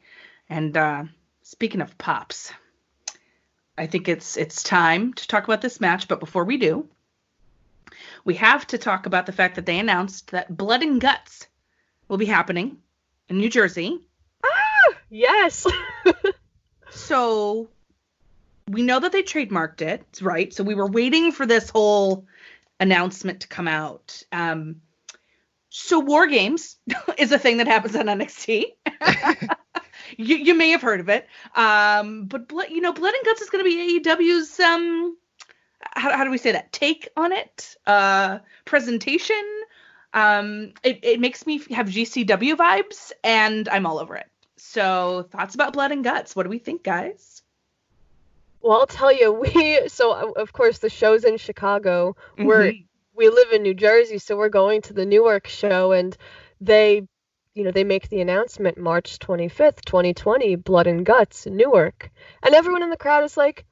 And speaking of pops, I think it's time to talk about this match. But before we do, we have to talk about the fact that they announced that Blood and Guts will be happening in New Jersey. Yes. So we know that they trademarked it, right? So we were waiting for this whole announcement to come out. So War Games is a thing that happens on NXT. you may have heard of it. But Blood and Guts is going to be AEW's how do we say that? Take on it, presentation. It makes me have GCW vibes, and I'm all over it. So thoughts about Blood and Guts? What do we think, guys? Well, I'll tell you, of course the show's in Chicago. We live in New Jersey, so we're going to the Newark show, and they make the announcement March 25th, 2020, Blood and Guts in Newark. And everyone in the crowd is like,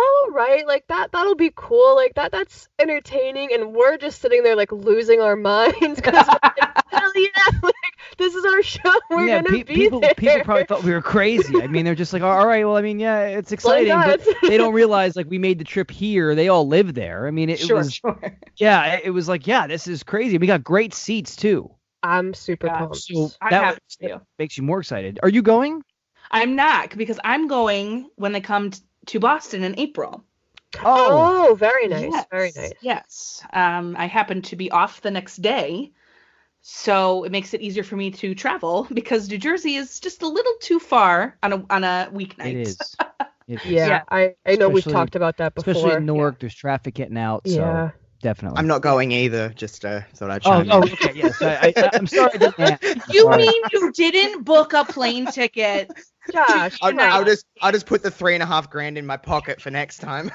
oh, right, like that'll be cool, like that's entertaining, and we're just sitting there like losing our minds because like, hell yeah, like this is our show, we're gonna be there. People probably thought we were crazy. I mean, they're just like, all right, well, I mean, yeah, it's exciting, but they don't realize like we made the trip here. They all live there. I mean, it was like, yeah, this is crazy. We got great seats too. I'm super pumped. So that makes you more excited. Are you going? I'm not, because I'm going when they come to Boston in April. Oh, very nice. Yes. Very nice. Yes. I happen to be off the next day, so it makes it easier for me to travel because New Jersey is just a little too far on a weeknight. It is. Yeah, I know we've talked about that before. Especially in Newark, there's traffic getting out, so definitely. I'm not going either, just thought I'd chime in. Oh, okay, yes. I'm sorry. You mean you didn't book a plane ticket? Josh, I'll just put the $3,500 in my pocket for next time.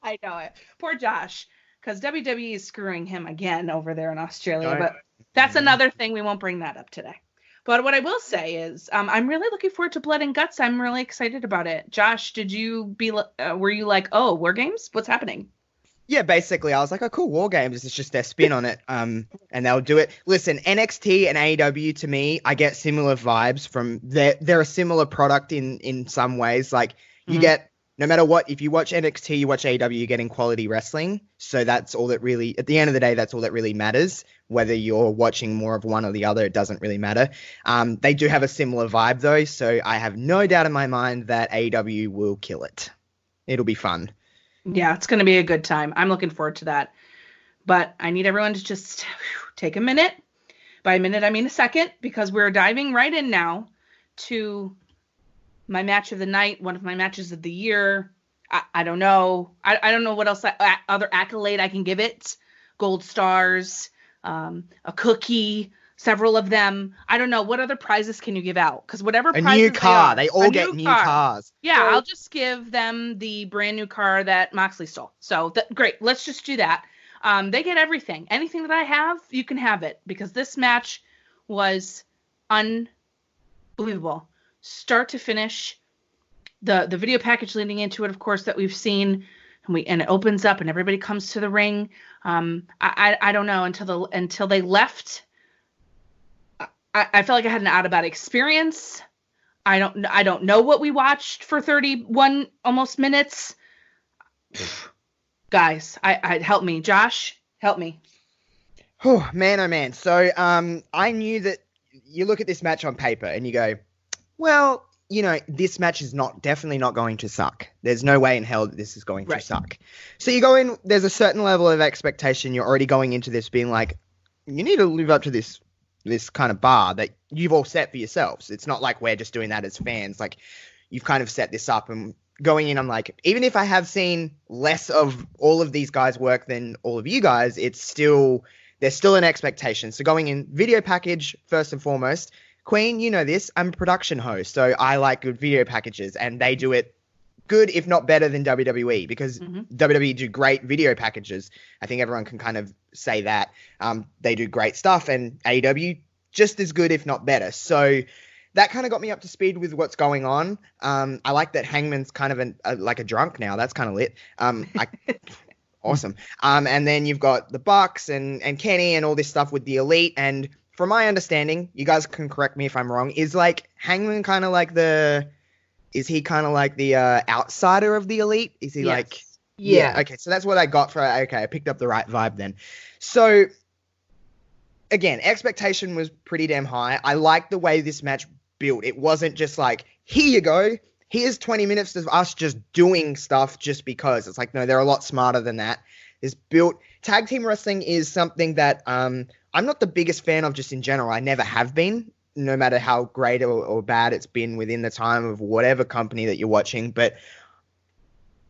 I know it. Poor Josh, because WWE is screwing him again over there in Australia. But that's another thing. We won't bring that up today. But what I will say is, I'm really looking forward to Blood and Guts. I'm really excited about it. Josh, were you like, oh, War Games? What's happening? Yeah, basically, I was like, oh, cool, War Games. It's just their spin on it, and they'll do it. Listen, NXT and AEW, to me, I get similar vibes from they're a similar product in some ways. Like, you get, no matter what, if you watch NXT, you watch AEW, you're getting quality wrestling. So that's all that really, at the end of the day, that's all that really matters. Whether you're watching more of one or the other, it doesn't really matter. They do have a similar vibe, though, so I have no doubt in my mind that AEW will kill it. It'll be fun. Yeah, it's going to be a good time. I'm looking forward to that. But I need everyone to just take a minute. By a minute, I mean a second, because we're diving right in now to my match of the night, one of my matches of the year. I don't know. I don't know what else other accolade I can give it. Gold stars, a cookie, several of them. I don't know. What other prizes can you give out? Because whatever prizes new car. They all get new cars. Yeah, I'll just give them the brand new car that Moxley stole. So great. Let's just do that. They get everything. Anything that I have, you can have it, because this match was unbelievable. Start to finish. The video package leading into it, of course, that we've seen, and it opens up and everybody comes to the ring. I don't know, until they left. I felt like I had an out-of-body experience. I don't know what we watched for 31 almost minutes. Guys, I help me. Josh, help me. Oh man. So I knew that you look at this match on paper and you go, well, this match is definitely not going to suck. There's no way in hell that this is going to suck. So you go in, there's a certain level of expectation. You're already going into this being like, you need to live up to this kind of bar that you've all set for yourselves. It's not like we're just doing that as fans. Like, you've kind of set this up, and going in, I'm like, even if I have seen less of all of these guys work than all of you guys, there's still an expectation. So going in, video package first and foremost. Queen, you know this, I'm a production host, so I like good video packages, and they do it good, if not better than WWE, because WWE do great video packages. I think everyone can kind of say that. They do great stuff, and AEW just as good, if not better. So that kind of got me up to speed with what's going on. I like that Hangman's kind of like a drunk now. That's kind of lit. Awesome. And then you've got the Bucks and Kenny and all this stuff with the Elite. And from my understanding, you guys can correct me if I'm wrong, is like Hangman kind of like the outsider of the Elite? Is he like... Yeah. Okay, so that's what I got for... Okay, I picked up the right vibe then. So, again, expectation was pretty damn high. I liked the way this match built. It wasn't just like, here you go. Here's 20 minutes of us just doing stuff just because. It's like, no, they're a lot smarter than that. It's built... Tag team wrestling is something that I'm not the biggest fan of just in general. I never have been, no matter how great or bad it's been within the time of whatever company that you're watching. But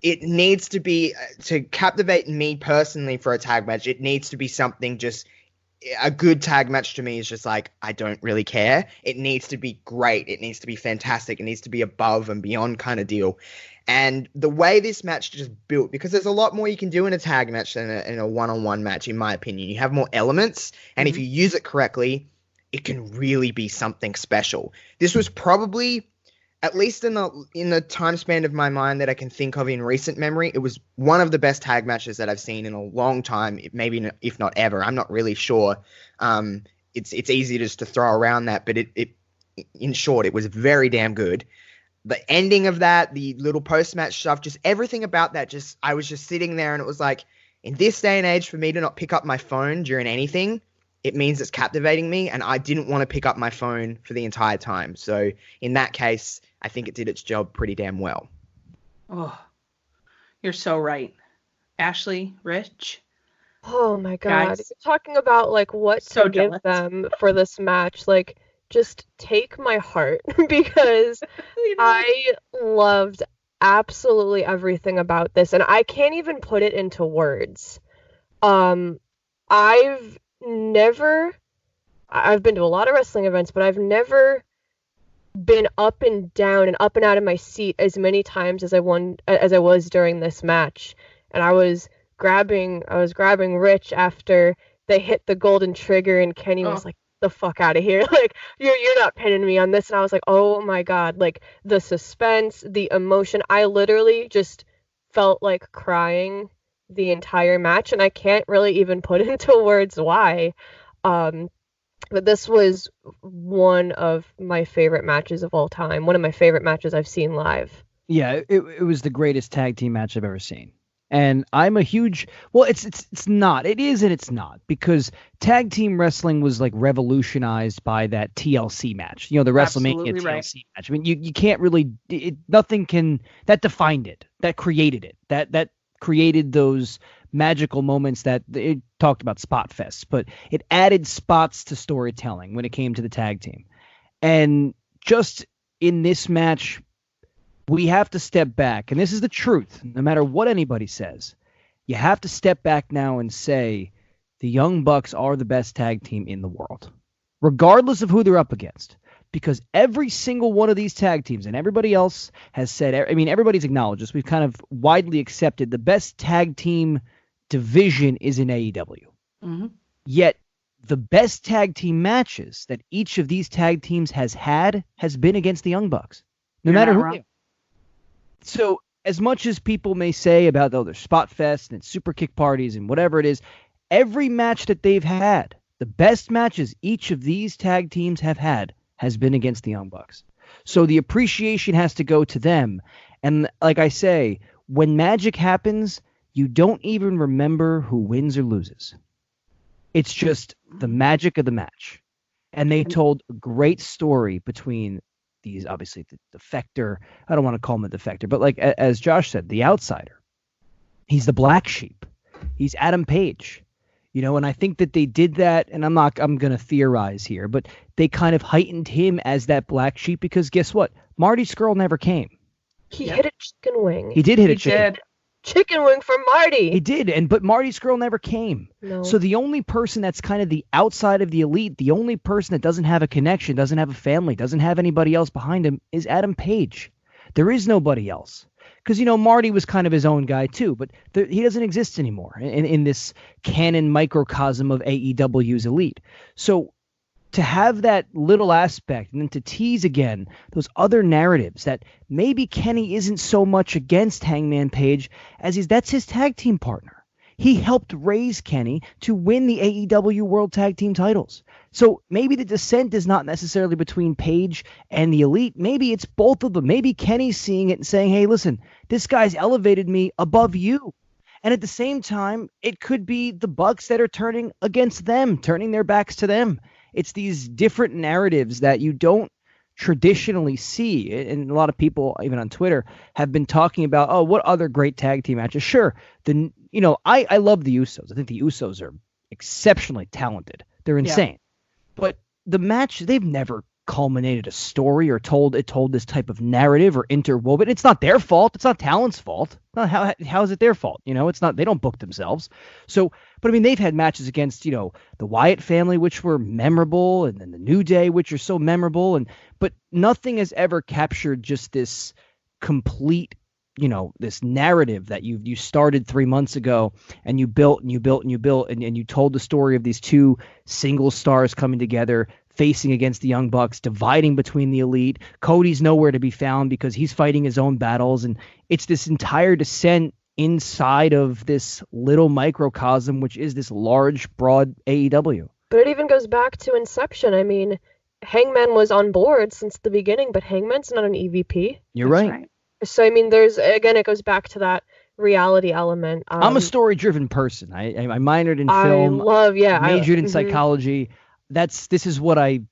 it needs to be, to captivate me personally for a tag match, it needs to be something just, a good tag match to me is just like, I don't really care. It needs to be great. It needs to be fantastic. It needs to be above and beyond kind of deal. And the way this match just built, because there's a lot more you can do in a tag match than in a one-on-one match, in my opinion. You have more elements, and if you use it correctly, it can really be something special. This was probably, at least in the time span of my mind that I can think of in recent memory, it was one of the best tag matches that I've seen in a long time, maybe if not ever. I'm not really sure. It's easy just to throw around that, but it in short, it was very damn good. The ending of that, the little post-match stuff, just everything about that, just I was just sitting there and it was like, in this day and age, for me to not pick up my phone during anything, it means it's captivating me, and I didn't want to pick up my phone for the entire time. So in that case, I think it did its job pretty damn well. Oh, you're so right. Ashley, Rich? Oh my God. Guys. You're talking about like what So to give jealous. them for this match. Like, just take my heart because I loved absolutely everything about this, and I can't even put it into words. I've been to a lot of wrestling events, but I've never been up and down and up and out of my seat as many times as I was during this match. And I was grabbing Rich after they hit the golden trigger, and Kenny was like, the fuck out of here, like you're not pinning me on this. And I was like, oh my God, like the suspense, the emotion, I literally just felt like crying the entire match, and I can't really even put into words why. But this was one of my favorite matches of all time, one of my favorite matches I've seen live. Yeah, it was the greatest tag team match I've ever seen. And I'm a huge, well, it's not. It is and it's not, because tag team wrestling was like revolutionized by that TLC match. You know, the WrestleMania Absolutely TLC match. I mean, you can't really, nothing can, that defined it, that created it, that created those magical moments that it talked about spot fests, but it added spots to storytelling when it came to the tag team. And just in this match, we have to step back, and this is the truth, no matter what anybody says. You have to step back now and say the Young Bucks are the best tag team in the world, regardless of who they're up against, because every single one of these tag teams, and everybody else has said, I mean, everybody's acknowledged this, we've kind of widely accepted the best tag team division is in AEW. Mm-hmm. Yet the best tag team matches that each of these tag teams has been against the Young Bucks, no matter who they are. So as much as people may say about their spot fest and super kick parties and whatever it is, every match that they've had, the best matches each of these tag teams have had, has been against the Young Bucks. So the appreciation has to go to them. And like I say, when magic happens, you don't even remember who wins or loses. It's just the magic of the match. And they told a great story between these, obviously, the defector. I don't want to call him a defector, but like as Josh said, the outsider. He's the black sheep. He's Adam Page. You know, and I think that they did that, and I'm going to theorize here, but they kind of heightened him as that black sheep because guess what? Marty Scurll never came. He hit a chicken wing. He did hit a chicken. Chicken wing for Marty. He did, but Marty Scurll never came. No. So the only person that's kind of the outside of the elite, the only person that doesn't have a connection, doesn't have a family, doesn't have anybody else behind him is Adam Page. There is nobody else. Because, you know, Marty was kind of his own guy too, but he doesn't exist anymore in this canon microcosm of AEW's elite. So to have that little aspect and then to tease again those other narratives that maybe Kenny isn't so much against Hangman Page as that's his tag team partner. He helped raise Kenny to win the AEW World Tag Team titles. So maybe the dissent is not necessarily between Page and the Elite. Maybe it's both of them. Maybe Kenny's seeing it and saying, hey, listen, this guy's elevated me above you. And at the same time, it could be the Bucks that are turning against them, turning their backs to them. It's these different narratives that you don't traditionally see. And a lot of people, even on Twitter, have been talking about, oh, what other great tag team matches? Sure. I love the Usos. I think the Usos are exceptionally talented. They're insane. But the match, they've never culminated a story or told this type of narrative or interwoven. It's not their fault. It's not Talon's fault. How is it their fault? It's not, they don't book themselves. So, but I mean, they've had matches against, the Wyatt family, which were memorable, and then the New Day, which are so memorable. But nothing has ever captured just this complete, this narrative that you started 3 months ago and you built and you built and you built and you told the story of these two single stars coming together, facing against the Young Bucks, dividing between the Elite. Cody's nowhere to be found because he's fighting his own battles. And it's this entire descent inside of this little microcosm, which is this large, broad AEW. But it even goes back to Inception. I mean, Hangman was on board since the beginning, but Hangman's not an EVP. You're right. So, I mean, it goes back to that reality element. I'm a story-driven person. I minored in film. Majored in psychology. This is what I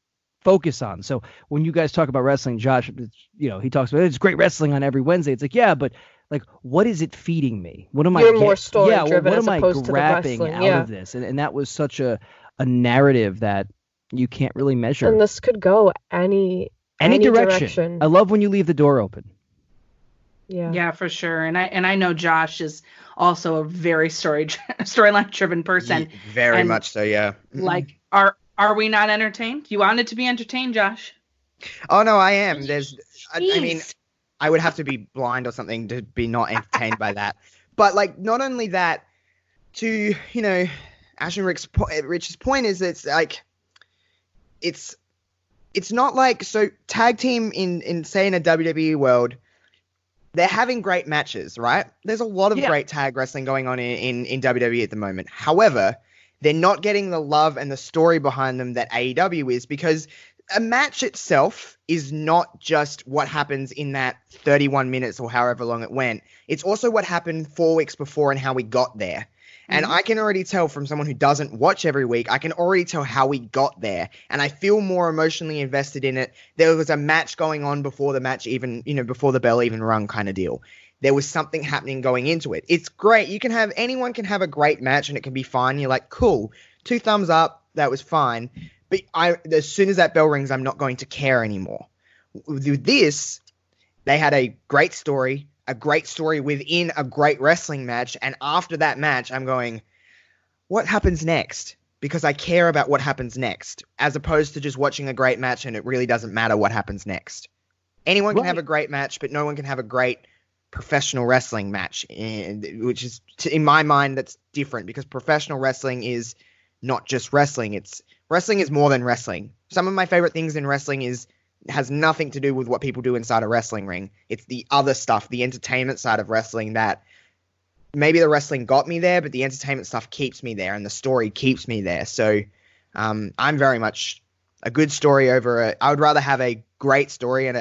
focus on. So when you guys talk about wrestling, Josh, he talks about it's great wrestling on every Wednesday. It's like, yeah, but like, what is it feeding me? What am You're more story-driven what am I opposed grabbing to the out of this? And that was such a narrative that you can't really measure. And this could go any direction. I love when you leave the door open. Yeah, for sure. And I know Josh is also a very storyline driven person. Very much so, yeah. Like, are we not entertained? You wanted to be entertained, Josh? Oh no, I am. I mean, I would have to be blind or something to be not entertained by that. But like, not only that, to Ashley Rich's point is it's like, it's not like, so tag team in say in a WWE world, they're having great matches, right? There's a lot of great tag wrestling going on in WWE at the moment. However, they're not getting the love and the story behind them that AEW is, because a match itself is not just what happens in that 31 minutes or however long it went. It's also what happened 4 weeks before and how we got there. And I can already tell from someone who doesn't watch every week, I can already tell how we got there. And I feel more emotionally invested in it. There was a match going on before the match even, before the bell even rung kind of deal. There was something happening going into it. It's great. Anyone can have a great match and it can be fine. You're like, cool, 2 thumbs up. That was fine. But as soon as that bell rings, I'm not going to care anymore. With this, they had a great story within a great wrestling match. And after that match, I'm going, what happens next? Because I care about what happens next, as opposed to just watching a great match and it really doesn't matter what happens next. Anyone can have a great match, but no one can have a great professional wrestling match, which is, in my mind, that's different, because professional wrestling is not just wrestling. Wrestling is more than wrestling. Some of my favorite things in wrestling has nothing to do with what people do inside a wrestling ring. It's the other stuff, the entertainment side of wrestling, that maybe the wrestling got me there, but the entertainment stuff keeps me there and the story keeps me there. So I'm very much a good story over I would rather have a great story and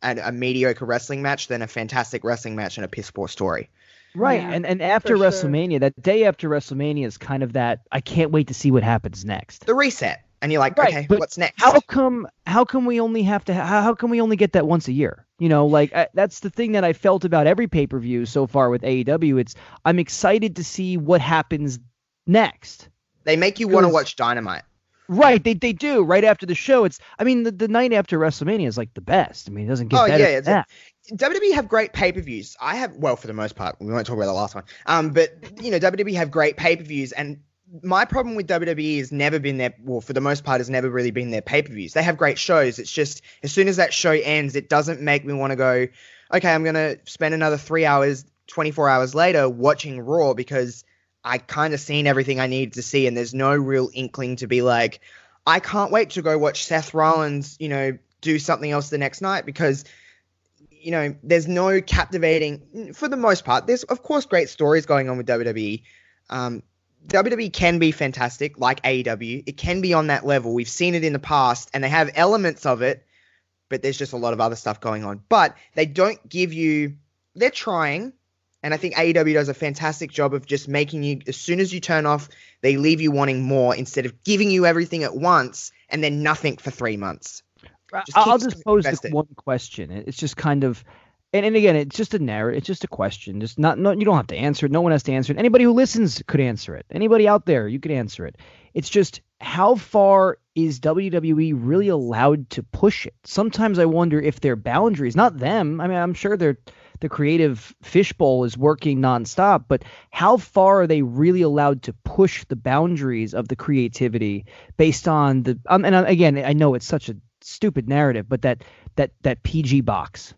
a mediocre wrestling match than a fantastic wrestling match and a piss poor story. Right. Yeah, and after WrestleMania, that day after WrestleMania is kind of that, I can't wait to see what happens next. The reset. And you're like, okay, what's next? How come we only get that once a year? That's the thing that I felt about every pay-per-view so far with AEW. I'm excited to see what happens next. They make you want to watch Dynamite. Right, they do. Right after the show, the night after WrestleMania is like the best. I mean, it doesn't get better than that. WWE have great pay-per-views. For the most part, we won't talk about the last one. But WWE have great pay-per-views, and my problem with WWE has never been for the most part, has never really been their pay-per-views. They have great shows. It's just, as soon as that show ends, it doesn't make me want to go, okay, I'm going to spend another 3 hours, 24 hours later watching Raw, because I kind of seen everything I needed to see, and there's no real inkling to be like, I can't wait to go watch Seth Rollins, do something else the next night because, there's no captivating, for the most part. There's, of course, great stories going on with WWE. WWE can be fantastic, like AEW. It can be on that level. We've seen it in the past, and they have elements of it, but there's just a lot of other stuff going on. But they don't give you – they're trying, and I think AEW does a fantastic job of just making you – as soon as you turn off, they leave you wanting more instead of giving you everything at once and then nothing for 3 months. I'll just pose one question. It's just kind of, and again, it's just a narrative. It's just a question. Just no, you don't have to answer it. No one has to answer it. Anybody who listens could answer it. Anybody out there, you could answer it. It's just, how far is WWE really allowed to push it? Sometimes I wonder if their boundaries, not them. I mean, I'm sure the creative fishbowl is working nonstop, but how far are they really allowed to push the boundaries of the creativity based on the? And again, I know it's such a stupid narrative, but that PG box,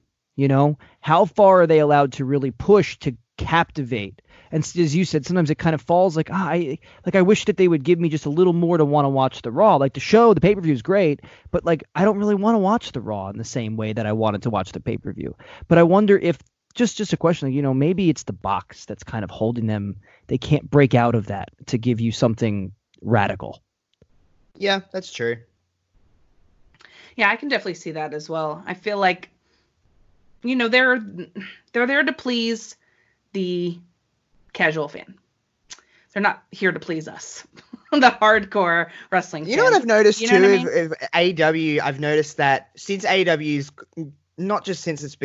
how far are they allowed to really push to captivate? And as you said, sometimes it kind of falls like, I wish that they would give me just a little more to want to watch the Raw. Like, the pay-per-view is great, but like, I don't really want to watch the Raw in the same way that I wanted to watch the pay-per-view. But I wonder if just a question, maybe it's the box that's kind of holding them. They can't break out of that to give you something radical. Yeah, that's true. Yeah, I can definitely see that as well. I feel like, they're there to please the casual fan. They're not here to please us, the hardcore wrestling fan. You know what I've noticed too? I mean? Of AEW, I've noticed that since AEW's, not just since it's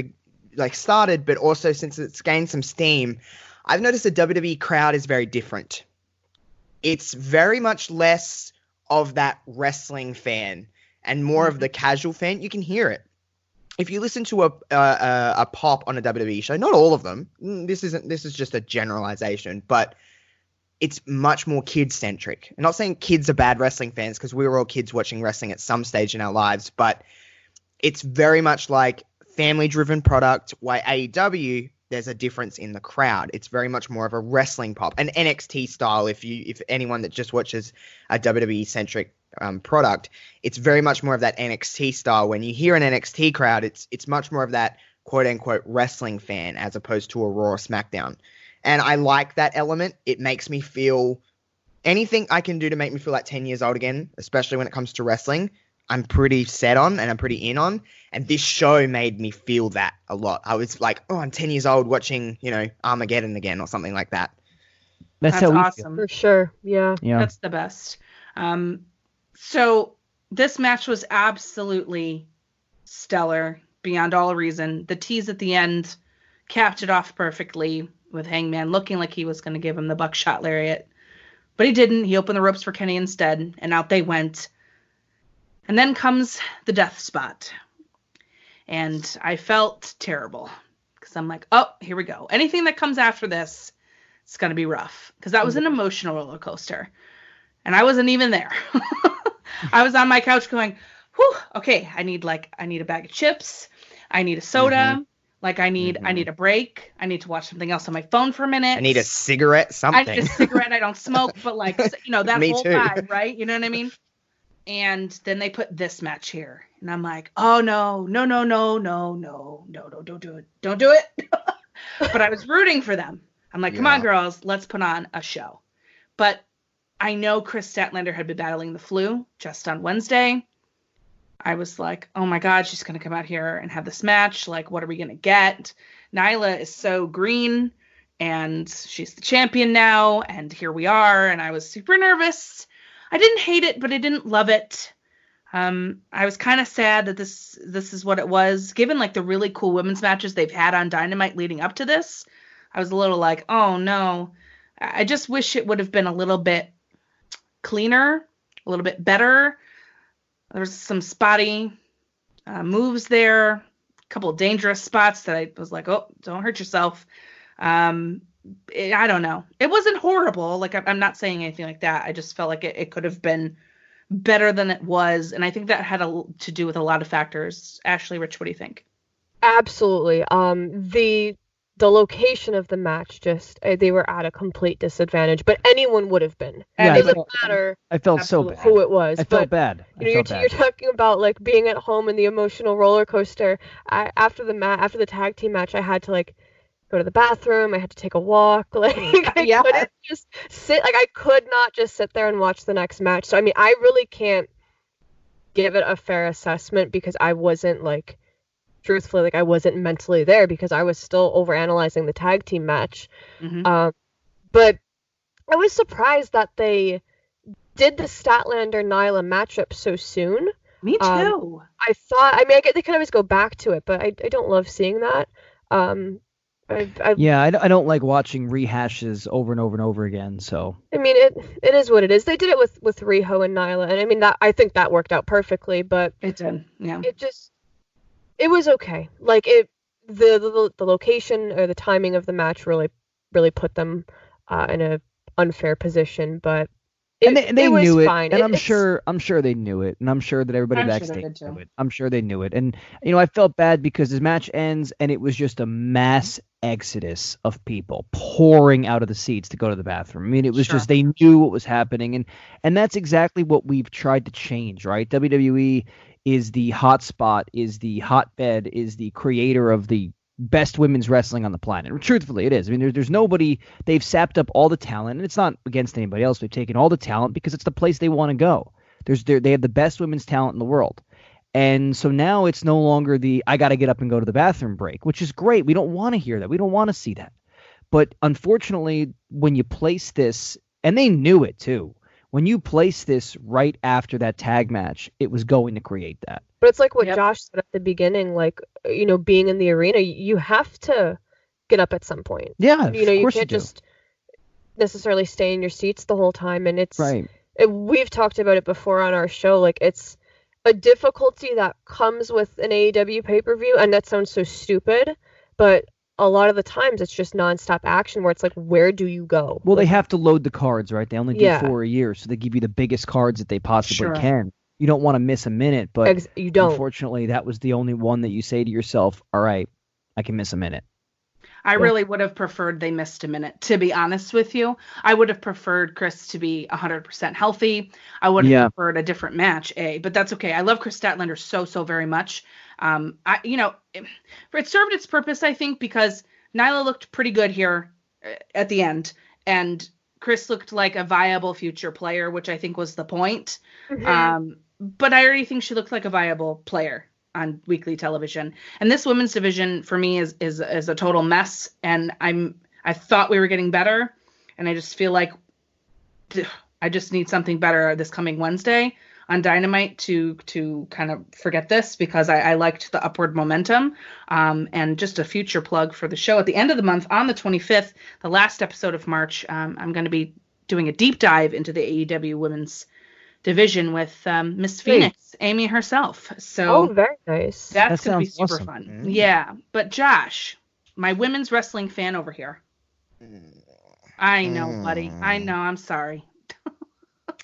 started, but also since it's gained some steam, I've noticed the WWE crowd is very different. It's very much less of that wrestling fan and more of the casual fan. You can hear it. If you listen to a pop on a WWE show, not all of them, this is just a generalization, but it's much more kid-centric. I'm not saying kids are bad wrestling fans, because we were all kids watching wrestling at some stage in our lives, but it's very much like family-driven product. Why AEW, there's a difference in the crowd. It's very much more of a wrestling pop, an NXT style. If anyone that just watches a WWE-centric product, it's very much more of that NXT style. When you hear an NXT crowd, it's much more of that quote-unquote wrestling fan as opposed to a Raw or SmackDown. And I like that element. It makes me feel anything I can do to make me feel like 10 years old again, especially when it comes to wrestling, I'm pretty set on and I'm pretty in on. And this show made me feel that a lot. I was like, I'm 10 years old watching, Armageddon again or something like that. That's how awesome. For sure. Yeah. That's the best. So this match was absolutely stellar beyond all reason. The tease at the end capped it off perfectly, with Hangman looking like he was going to give him the buckshot lariat. But he didn't. He opened the ropes for Kenny instead, and out they went. And then comes the death spot. And I felt terrible, because I'm like, here we go. Anything that comes after this, it's going to be rough. Because that was an emotional roller coaster. And I wasn't even there. I was on my couch going, whew, okay, I need a bag of chips. I need a soda. Mm-hmm. I need a break. I need to watch something else on my phone for a minute. I need a cigarette, something. I need a cigarette. I don't smoke, but that Me whole too. vibe, right? You know what I mean? And then they put this match here. And I'm like, oh, no, don't do it. Don't do it. But I was rooting for them. I'm like, come on, girls, let's put on a show. But I know Chris Statlander had been battling the flu just on Wednesday. I was like, oh my God, she's going to come out here and have this match. Like, what are we going to get? Nyla is so green, and she's the champion now, and here we are. And I was super nervous. I didn't hate it, but I didn't love it. I was kind of sad that this is what it was. Given the really cool women's matches they've had on Dynamite leading up to this, I was a little like, oh no. I just wish it would have been a little bit cleaner, a little bit better. There's some spotty moves there, a couple of dangerous spots that I was like, oh, don't hurt yourself. I don't know. It wasn't horrible. I'm not saying anything like that. I just felt like it could have been better than it was. And I think that had to do with a lot of factors. Ashley Rich, what do you think? Absolutely. The the location of the match, just they were at a complete disadvantage. But anyone would have been. Yeah, It doesn't matter I felt Absolutely. so who bad. it was. I but felt bad. you're talking about like being at home and the emotional roller coaster. After the tag team match, I had to like go to the bathroom. I had to take a walk. Like I couldn't just sit. Like I could not just sit there and watch the next match. So I mean, I really can't give it a fair assessment because I wasn't like, truthfully, like I wasn't mentally there because I was still overanalyzing the tag team match. But I was surprised that they did the Statlander Nyla matchup so soon. Me too. I thought, I mean, they can always go back to it, but I don't love seeing that. I don't like watching rehashes over and over and over again. So I mean, it is what it is. They did it with Riho and Nyla, and I mean I think that worked out perfectly. But it did, yeah. It was okay. Like the location or the timing of the match really put them in a unfair position. But they was knew it, fine. and I'm sure they knew it, and I'm sure that everybody backstage knew it. I'm sure they knew it, and I felt bad because this match ends, and it was just a mass exodus of people pouring out of the seats to go to the bathroom. I mean, it was just they knew what was happening, and that's exactly what we've tried to change, right? WWE is the hot spot, is the hotbed, is the creator of the best women's wrestling on the planet. Truthfully, it is. I mean, there's nobody. They've sapped up all the talent, and it's not against anybody else. They've taken all the talent because it's the place they want to go. They have the best women's talent in the world. And so now it's no longer I got to get up and go to the bathroom break, which is great. We don't want to hear that. We don't want to see that. But unfortunately, when you place this, and they knew it too, when you place this right after that tag match, it was going to create that. But it's like what Josh said at the beginning, like, being in the arena, you have to get up at some point. Yeah, you can't just necessarily stay in your seats the whole time. And it's right. We've talked about it before on our show. Like, it's a difficulty that comes with an AEW pay-per-view, and that sounds so stupid, but a lot of the times it's just nonstop action where it's like, where do you go? Well, they have to load the cards, right? They only do 4 a year, so they give you the biggest cards that they possibly can. You don't want to miss a minute, but you don't. Unfortunately, that was the only one that you say to yourself, all right, I can miss a minute. I really would have preferred they missed a minute, to be honest with you. I would have preferred Chris to be 100% healthy. I would have preferred a different match, but that's okay. I love Chris Statlander so very much. It served its purpose, I think, because Nyla looked pretty good here at the end, and Chris looked like a viable future player, which I think was the point. Mm-hmm. But I already think she looked like a viable player on weekly television. And this women's division for me is a total mess. And I thought we were getting better, and I just feel like I just need something better this coming Wednesday on Dynamite to kind of forget this, because I liked the upward momentum. And just a future plug for the show at the end of the month on the 25th, the last episode of March, I'm going to be doing a deep dive into the AEW women's division with Miss Phoenix, Amy herself. So very nice. That's going to be super awesome. fun. Mm-hmm. Yeah. But Josh, my women's wrestling fan over here. I know, buddy. I know. I'm sorry.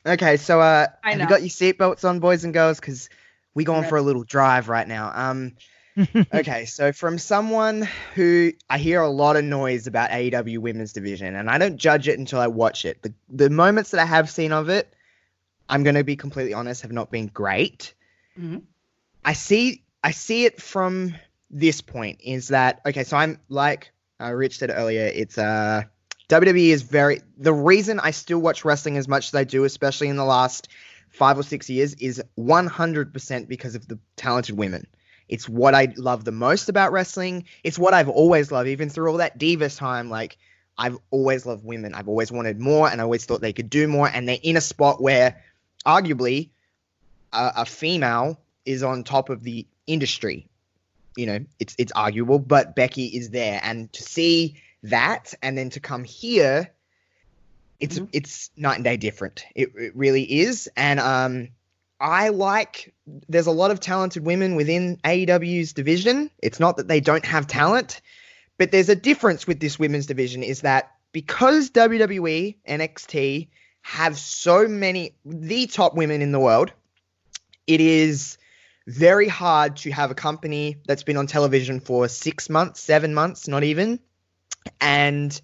Okay, so have know. you got your seatbelts on, boys and girls? Because we're going for a little drive right now. Okay, so from someone who I hear a lot of noise about AEW women's division, and I don't judge it until I watch it. The moments that I have seen of it, I'm going to be completely honest, have not been great. Mm-hmm. I see it from this point is that, okay, so I'm like Rich said earlier, it's WWE is the reason I still watch wrestling as much as I do, especially in the last 5 or 6 years, is 100% because of the talented women. It's what I love the most about wrestling. It's what I've always loved, even through all that Divas time. Like, I've always loved women. I've always wanted more, and I always thought they could do more. And they're in a spot where, arguably, a female is on top of the industry. It's arguable, but Becky is there. And to see that, and then to come here, it's night and day different. It really is. And there's a lot of talented women within AEW's division. It's not that they don't have talent, but there's a difference with this women's division, is that because WWE, NXT have so many, the top women in the world, it is very hard to have a company that's been on television for 6 months, 7 months, not even, and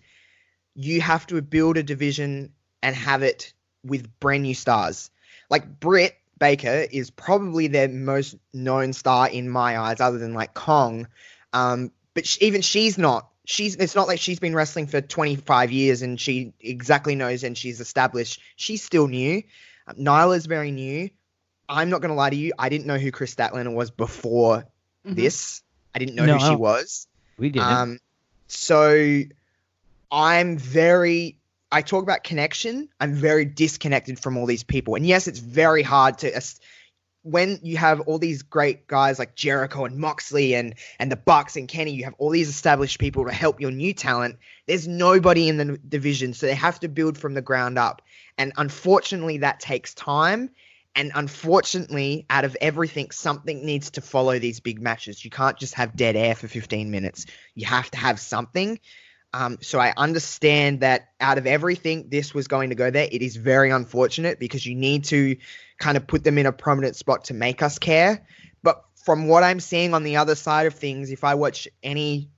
you have to build a division and have it with brand new stars. Like Brit Baker is probably their most known star in my eyes, other than like Kong. But even she's not. It's not like she's been wrestling for 25 years and she exactly knows and she's established. She's still new. Nyla's very new. I'm not going to lie to you. I didn't know who Chris Statlander was before this. I didn't know who she was. We didn't. So I talk about connection. I'm very disconnected from all these people. And yes, it's very hard to, when you have all these great guys like Jericho and Moxley and the Bucks and Kenny, you have all these established people to help your new talent. There's nobody in the division, so they have to build from the ground up. And unfortunately, that takes time. And unfortunately, out of everything, something needs to follow these big matches. You can't just have dead air for 15 minutes. You have to have something. So I understand that out of everything, this was going to go there. It is very unfortunate because you need to kind of put them in a prominent spot to make us care. But from what I'm seeing on the other side of things, if I watch any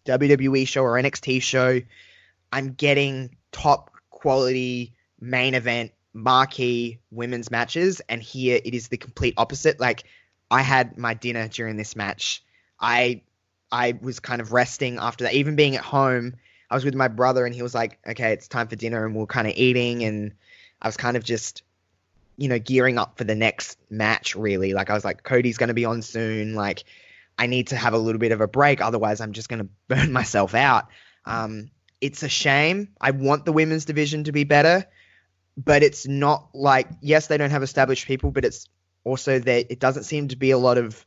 WWE show or NXT show, I'm getting top quality main event marquee women's matches, and here it is the complete opposite. Like, I had my dinner during this match. I was kind of resting after that. Even being at home, I was with my brother and he was like, okay, it's time for dinner, and we we're kind of eating, and I was kind of just, gearing up for the next match, really. Like, I was like, Cody's going to be on soon. Like, I need to have a little bit of a break. Otherwise, I'm just going to burn myself out. It's a shame. I want the women's division to be better, but it's not like, yes, they don't have established people, but it's also that it doesn't seem to be a lot of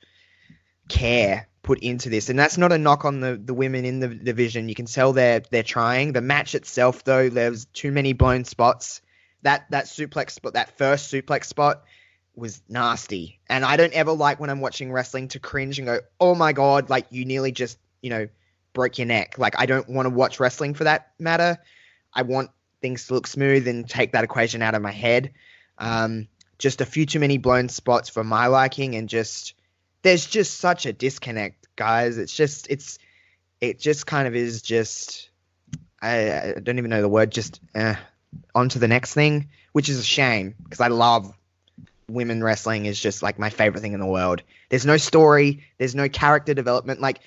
care put into this. And that's not a knock on the women in the division. You can tell they're trying. The match itself, though, there's too many blown spots. That suplex spot, that first suplex spot was nasty. And I don't ever like when I'm watching wrestling to cringe and go, oh my God, like you nearly just, broke your neck. Like, I don't want to watch wrestling for that matter. I want things to look smooth and take that equation out of my head. Just a few too many blown spots for my liking, and there's just such a disconnect, guys. It just kind of is just, I don't even know the word, just on to the next thing, which is a shame because I love women wrestling. Is just like my favorite thing in the world. There's no story. There's no character development. Like,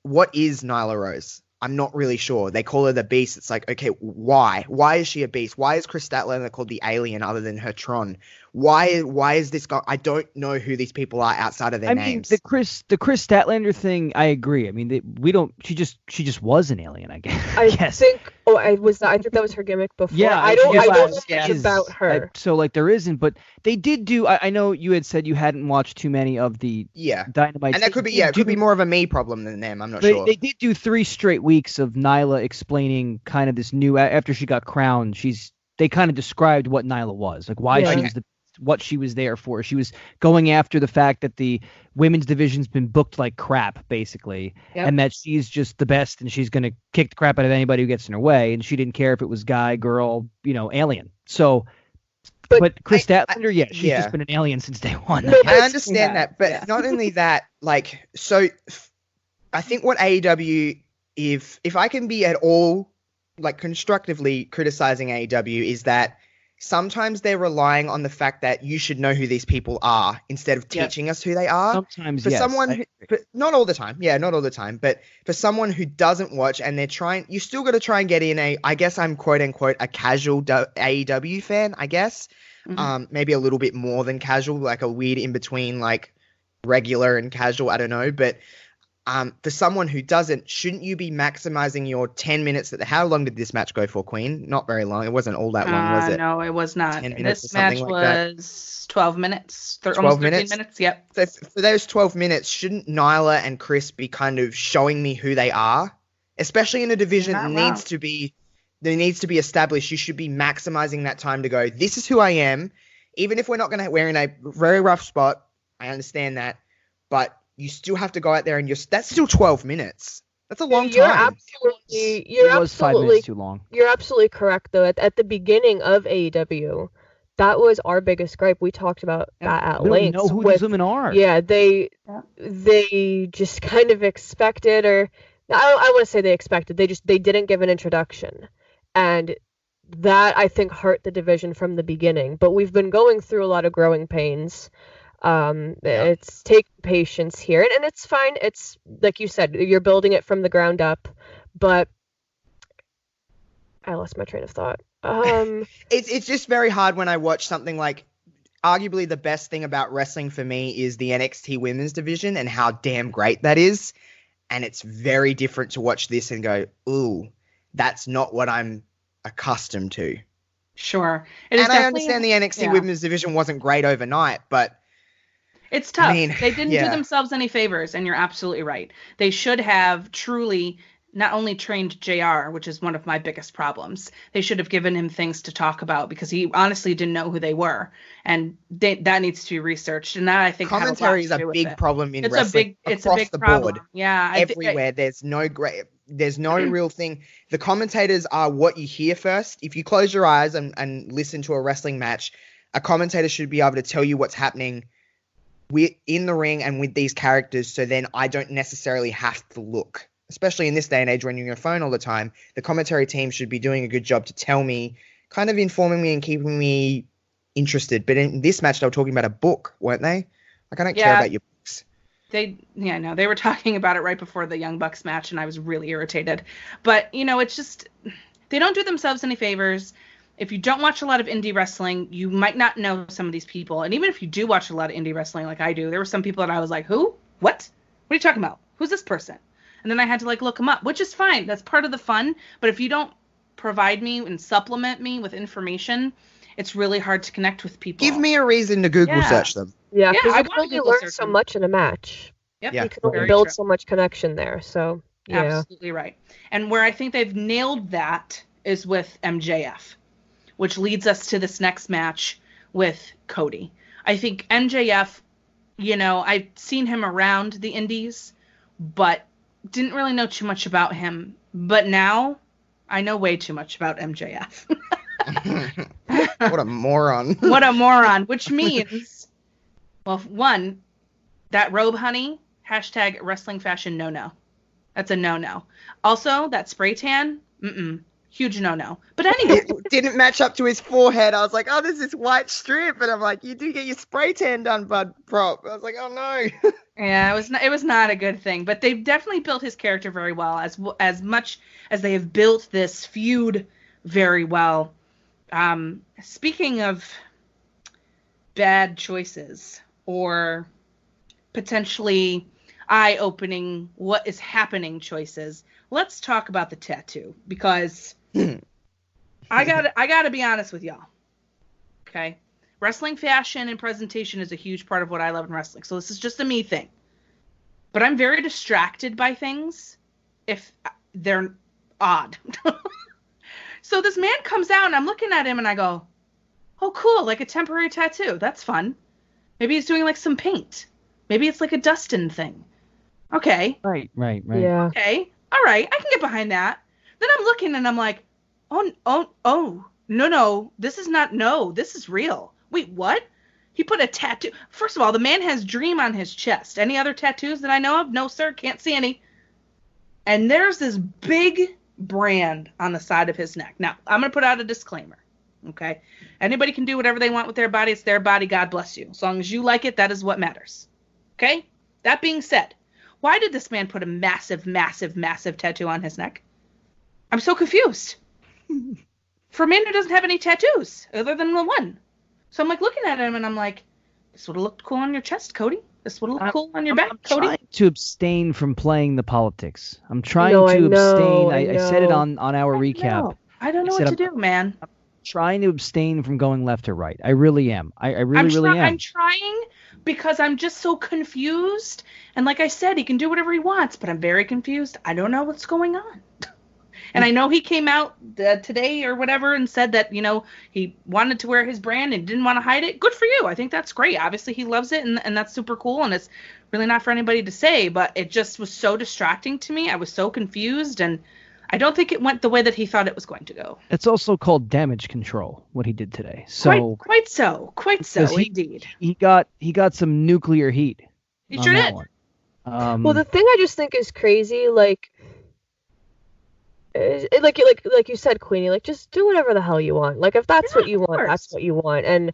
what is Nyla Rose? I'm not really sure. They call her the Beast. It's like, okay, why? Why is she a beast? Why is Chris Statlander called the Alien other than her Tron? Why is this guy? I don't know who these people are outside of their names. The Chris Statlander thing, I agree. I mean, we don't. She just was an alien, I guess. I think. Oh, I think that was her gimmick before. Yeah, I don't know much about her. So like, there isn't, but they did do. I know you had said you hadn't watched too many of the Dynamite, and that could be it could be more of a me problem than them. I'm not sure. They did do 3 straight weeks of Nyla explaining kind of this new after she got crowned. They kind of described what Nyla was, like why she was what she was there for. She was going after the fact that the women's division's been booked like crap, basically, and that she's just the best and she's going to kick the crap out of anybody who gets in her way. And she didn't care if it was guy, girl, alien. So, but Chris Statlander, she's just been an alien since day one. I understand that, but not only that, like, so I think what AEW, if I can be at all, like, constructively criticizing AEW, is that sometimes they're relying on the fact that you should know who these people are instead of teaching us who they are. Sometimes, not all the time. Yeah, not all the time. But for someone who doesn't watch and they're trying, you still got to try and get in I guess I'm quote unquote a casual AEW fan, I guess. Mm-hmm. Maybe a little bit more than casual, like a weird in between, like regular and casual. I don't know. But for someone who doesn't, shouldn't you be maximizing your 10 minutes? How long did this match go for, Queen? Not very long. It wasn't all that long, was it? No, it was not. 10 minutes this match was 12 minutes. 12 minutes? 13 minutes, yep. So for those 12 minutes, shouldn't Nyla and Chris be kind of showing me who they are? Especially in a division that needs to be established. You should be maximizing that time to go, this is who I am. Even if we're not going to, we're in a very rough spot. I understand that. But you still have to go out there and that's still 12 minutes. That's a long time. It was 5 minutes too long. You're absolutely correct, though. At the beginning of AEW, that was our biggest gripe. We talked about that at length. Know who these women are. Yeah, they just kind of expected, or I want to say they expected. They didn't give an introduction, and that I think hurt the division from the beginning. But we've been going through a lot of growing pains. It's taking patience here, and it's fine. It's like you said, you're building it from the ground up. But I lost my train of thought. It's just very hard when I watch something like, arguably the best thing about wrestling for me is the NXT women's division and how damn great that is. And it's very different to watch this and go, ooh, that's not what I'm accustomed to. Sure. And I understand the NXT women's division wasn't great overnight, but it's tough. I mean, they didn't do themselves any favors, and you're absolutely right. They should have truly not only trained JR, which is one of my biggest problems. They should have given him things to talk about because he honestly didn't know who they were, and that needs to be researched. And that, I think, commentary is a big problem in wrestling across the board. Yeah, everywhere. There's no real thing. The commentators are what you hear first. If you close your eyes and listen to a wrestling match, a commentator should be able to tell you what's happening in the ring and with these characters, so then I don't necessarily have to look. Especially in this day and age when you're on your phone all the time, the commentary team should be doing a good job to tell me, kind of informing me and keeping me interested. But in this match, they were talking about a book, weren't they? Like, I don't care about your books. They were talking about it right before the Young Bucks match, and I was really irritated. But, it's just, they don't do themselves any favors. If you don't watch a lot of indie wrestling, you might not know some of these people. And even if you do watch a lot of indie wrestling like I do, there were some people that I was like, who? What? What are you talking about? Who's this person? And then I had to look them up, which is fine. That's part of the fun. But if you don't provide me and supplement me with information, it's really hard to connect with people. Give me a reason to Google search them. Yeah, because you can only learn so much in a match. Yep. You can only build so much connection there. So, yeah. Absolutely right. And where I think they've nailed that is with MJF, which leads us to this next match with Cody. I think MJF, I've seen him around the indies, but didn't really know too much about him, but now I know way too much about MJF. What a moron. What a moron, which means, well, one, that robe, honey, hashtag wrestling fashion no-no. That's a no-no. Also, that spray tan, huge no-no. But anyway. It didn't match up to his forehead. I was like, oh, there's this white strip. And I'm like, you do get your spray tan done, bud, prop. I was like, oh, no. Yeah, it was not a good thing. But they've definitely built his character very well, as much as they have built this feud very well. Speaking of bad choices or potentially eye-opening what is happening choices, let's talk about the tattoo, because I gotta be honest with y'all. Okay? Wrestling fashion and presentation is a huge part of what I love in wrestling. So this is just a me thing. But I'm very distracted by things if they're odd. So this man comes out and I'm looking at him and I go, oh, cool, like a temporary tattoo. That's fun. Maybe he's doing some paint. Maybe it's like a Dustin thing. Okay. Right. Yeah. Okay. All right. I can get behind that. Then I'm looking and I'm like, oh, no, this is real. Wait, what? He put a tattoo. First of all, the man has Dream on his chest. Any other tattoos that I know of? No, sir. Can't see any. And there's this big brand on the side of his neck. Now, I'm going to put out a disclaimer. Okay? Anybody can do whatever they want with their body. It's their body. God bless you. As long as you like it, that is what matters. Okay? That being said, why did this man put a massive, massive, massive tattoo on his neck? I'm so confused. For a man who doesn't have any tattoos other than the one. So I'm looking at him and I'm like, this would have looked cool on your chest, Cody. This would have looked cool on your back, Cody. I'm trying to abstain from playing the politics. I'm trying to abstain. I said it on our recap. I don't know what to do, man. I'm trying to abstain from going left or right. I really am. I really am. I'm trying because I'm just so confused. And like I said, he can do whatever he wants, but I'm very confused. I don't know what's going on. And I know he came out today or whatever and said that, he wanted to wear his brand and didn't want to hide it. Good for you. I think that's great. Obviously, he loves it, and that's super cool, and it's really not for anybody to say, but it just was so distracting to me. I was so confused, and I don't think it went the way that he thought it was going to go. It's also called damage control, what he did today. So Quite so, indeed. He got some nuclear heat. He sure did. Well, the thing I just think is crazy, like you said, Queenie, like just do whatever the hell you want. Like if that's what you want, that's what you want. And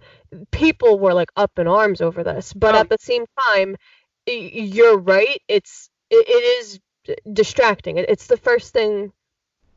people were like up in arms over this, but at the same time, you're right. It is distracting. It's the first thing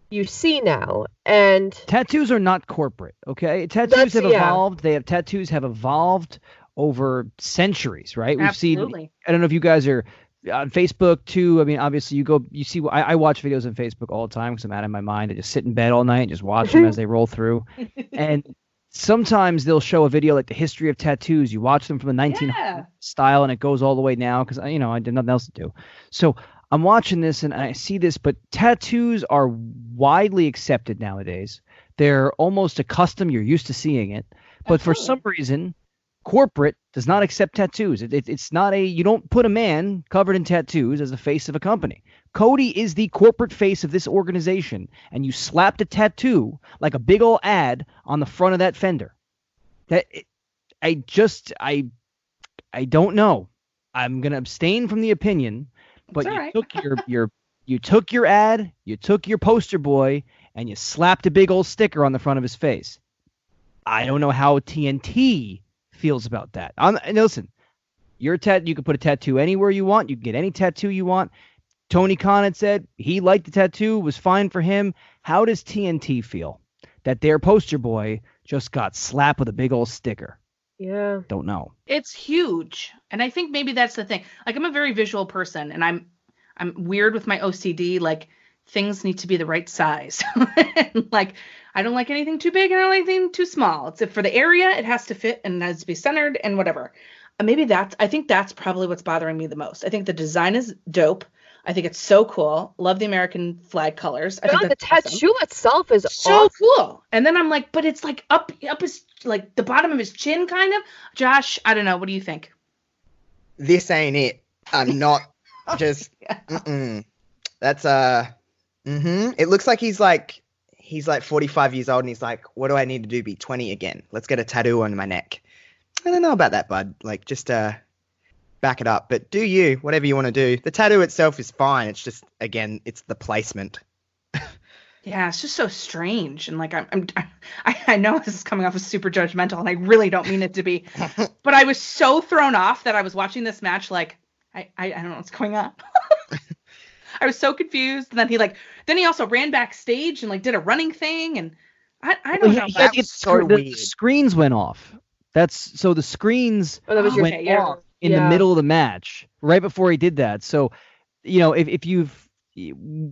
you see now, and tattoos are not corporate. Okay, tattoos have evolved. Tattoos have evolved over centuries, right? Absolutely. We've seen. I don't know if you guys are on Facebook too. I mean, obviously you see. I watch videos on Facebook all the time because I'm out of my mind. I just sit in bed all night and just watch them as they roll through. And sometimes they'll show a video like the history of tattoos. You watch them from the 1900s style, and it goes all the way now because I did nothing else to do. So I'm watching this and I see this, but tattoos are widely accepted nowadays. They're almost a custom. You're used to seeing it, but for some reason, corporate does not accept tattoos. It's not you don't put a man covered in tattoos as the face of a company. Cody is the corporate face of this organization, and you slapped a tattoo like a big old ad on the front of that fender. I don't know. I'm gonna abstain from the opinion, but you took your ad, you took your poster boy, and you slapped a big old sticker on the front of his face. I don't know how TNT feels about that. And listen, you can put a tattoo anywhere you want. You can get any tattoo you want. Tony Khan had said he liked the tattoo, was fine for him. How does TNT feel that their poster boy just got slapped with a big old sticker? Yeah. Don't know. It's huge. And I think maybe that's the thing. Like I'm a very visual person, and I'm weird with my OCD. Like things need to be the right size. Like I don't like anything too big and I don't like anything too small. It's for the area, it has to fit and it has to be centered and whatever. I think that's probably what's bothering me the most. I think the design is dope. I think it's so cool. Love the American flag colors. I think the tattoo itself is so cool. And then I'm like, but it's like up his, like the bottom of his chin kind of. Josh, I don't know. What do you think? This ain't it. I'm not just. That's It looks like he's like 45 years old and he's like, what do I need to do? Be 20 again? Let's get a tattoo on my neck. I don't know about that, bud. Like just back it up. But do you, whatever you want to do. The tattoo itself is fine. It's just, again, it's the placement. Yeah, it's just so strange. And like, I know this is coming off as super judgmental and I really don't mean it to be, but I was so thrown off that I was watching this match. Like, I don't know what's going on. I was so confused. And then he also ran backstage and like did a running thing. And I don't know. That was so weird. The screens went off. The screens went off in the middle of the match right before he did that. So, if you've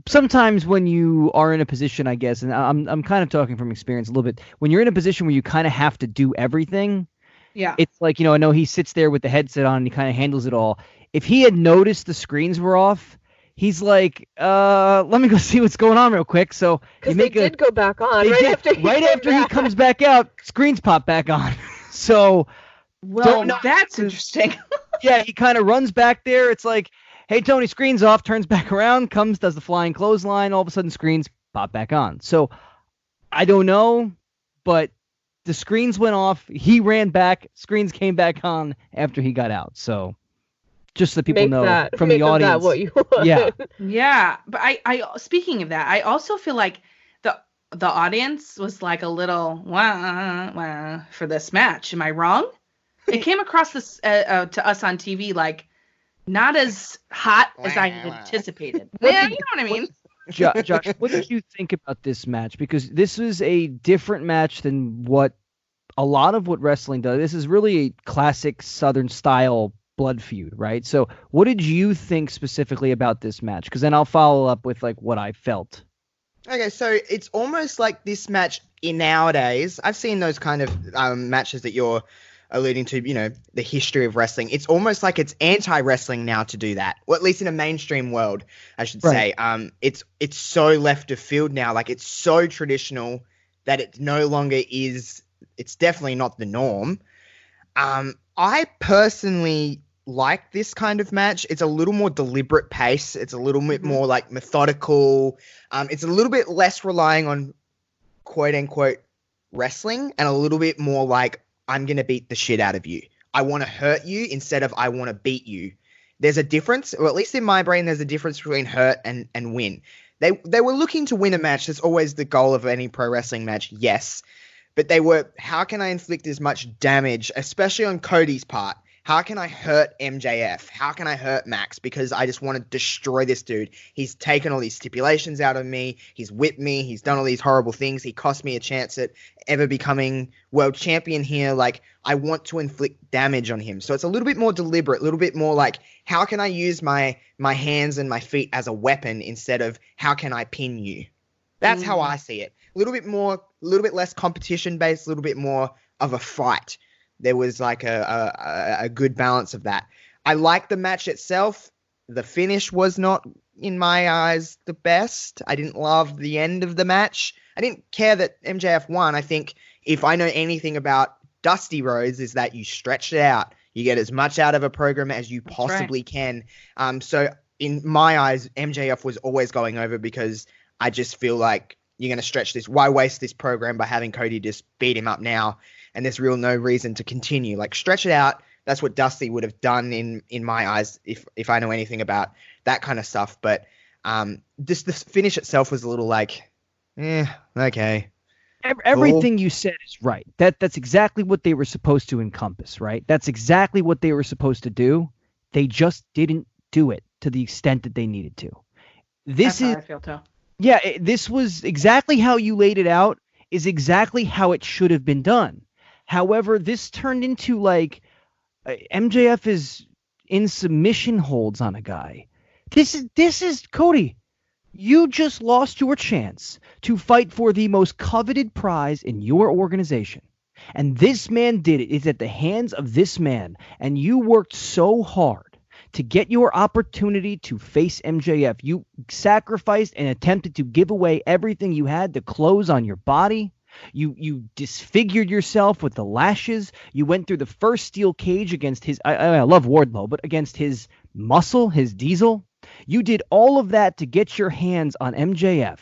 sometimes when you are in a position, I guess, and I'm kind of talking from experience a little bit, when you're in a position where you kind of have to do everything. Yeah. It's like, I know he sits there with the headset on and he kind of handles it all. If he had noticed the screens were off, he's like, let me go see what's going on real quick. So because they did go back on after he comes back out, screens pop back on. So, that's interesting. Yeah, he kind of runs back there. It's like, hey, Tony, screen's off, turns back around, does the flying clothesline. All of a sudden, screens pop back on. So, I don't know, but the screens went off. He ran back. Screens came back on after he got out. So, just so people know from the audience. That what you want. Yeah. Yeah. But I speaking of that, I also feel like the audience was like a little wah for this match. Am I wrong? It came across this to us on TV like not as hot as I had anticipated. Yeah, you know what I mean? Josh, what did you think about this match? Because this was a different match than what a lot of what wrestling does. This is really a classic Southern style blood feud, right? So what did you think specifically about this match? Because then I'll follow up with like what I felt. Okay, so it's almost like this match in nowadays. I've seen those kind of matches that you're alluding to, the history of wrestling. It's almost like it's anti-wrestling now to do that, or at least in a mainstream world, I should say. It's so left of field now. Like it's so traditional that it no longer is. It's definitely not the norm. I personally like this kind of match. It's a little more deliberate pace. It's a little bit more like methodical. It's a little bit less relying on quote unquote wrestling and a little bit more like, I'm going to beat the shit out of you. I want to hurt you instead of I want to beat you. There's a difference, or at least in my brain, there's a difference between hurt and win. They were looking to win a match. That's always the goal of any pro wrestling match, yes. But they were, how can I inflict as much damage, especially on Cody's part? How can I hurt MJF? How can I hurt Max? Because I just want to destroy this dude. He's taken all these stipulations out of me. He's whipped me. He's done all these horrible things. He cost me a chance at ever becoming world champion here. Like, I want to inflict damage on him. So it's a little bit more deliberate, a little bit more like, how can I use my hands and my feet as a weapon instead of how can I pin you? That's how I see it. A little bit less competition based, a little bit more of a fight. There was like a good balance of that. I like the match itself. The finish was not, in my eyes, the best. I didn't love the end of the match. I didn't care that MJF won. I think if I know anything about Dusty Rhodes is that you stretch it out. You get as much out of a program as you possibly can. So in my eyes, MJF was always going over because I just feel like you're going to stretch this. Why waste this program by having Cody just beat him up now? And there's no reason to continue. Like, stretch it out. That's what Dusty would have done in my eyes if I know anything about that kind of stuff. But just the finish itself was a little like, okay. Everything you said is right. That's exactly what they were supposed to encompass, right? That's exactly what they were supposed to do. They just didn't do it to the extent that they needed to. That's how I feel too. Yeah, this was exactly how you laid it out, is exactly how it should have been done. However, this turned into like MJF is in submission holds on a guy. This is Cody. You just lost your chance to fight for the most coveted prize in your organization. And this man did it. It's at the hands of this man. And you worked so hard to get your opportunity to face MJF. You sacrificed and attempted to give away everything you had, the clothes on your body. You disfigured yourself with the lashes. You went through the first steel cage against his, I love Wardlow, but against his muscle, his Diesel. You did all of that to get your hands on MJF.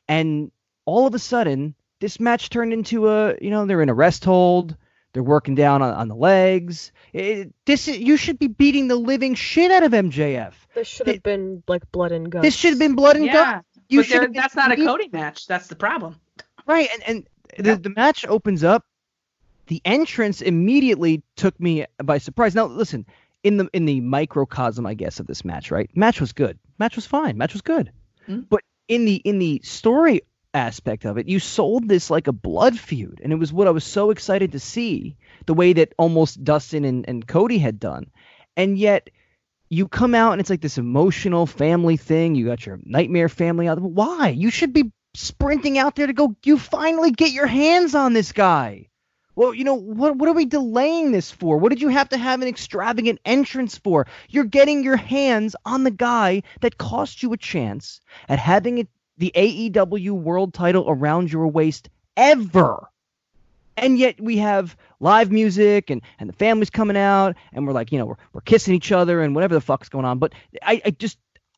And all of a sudden, this match turned into they're in a rest hold. They're working down on the legs. You should be beating the living shit out of MJF. This should have been like blood and guts. This should have been blood and guts. That's not a Cody match. That's the problem. Right, and the match opens up. The entrance immediately took me by surprise. Now, listen, in the microcosm, I guess, of this match, right? Match was good. Match was fine. Match was good. Mm-hmm. But in the story aspect of it, you sold this like a blood feud, and it was what I was so excited to see, the way that almost Dustin and Cody had done. And yet you come out and it's like this emotional family thing. You got your nightmare family out. Why? You should be sprinting out there to go, you finally get your hands on this guy. Well, what are we delaying this for? What did you have to have an extravagant entrance for? You're getting your hands on the guy that cost you a chance at having the AEW world title around your waist ever. And yet we have live music and the family's coming out and we're like, we're kissing each other and whatever the fuck's going on. But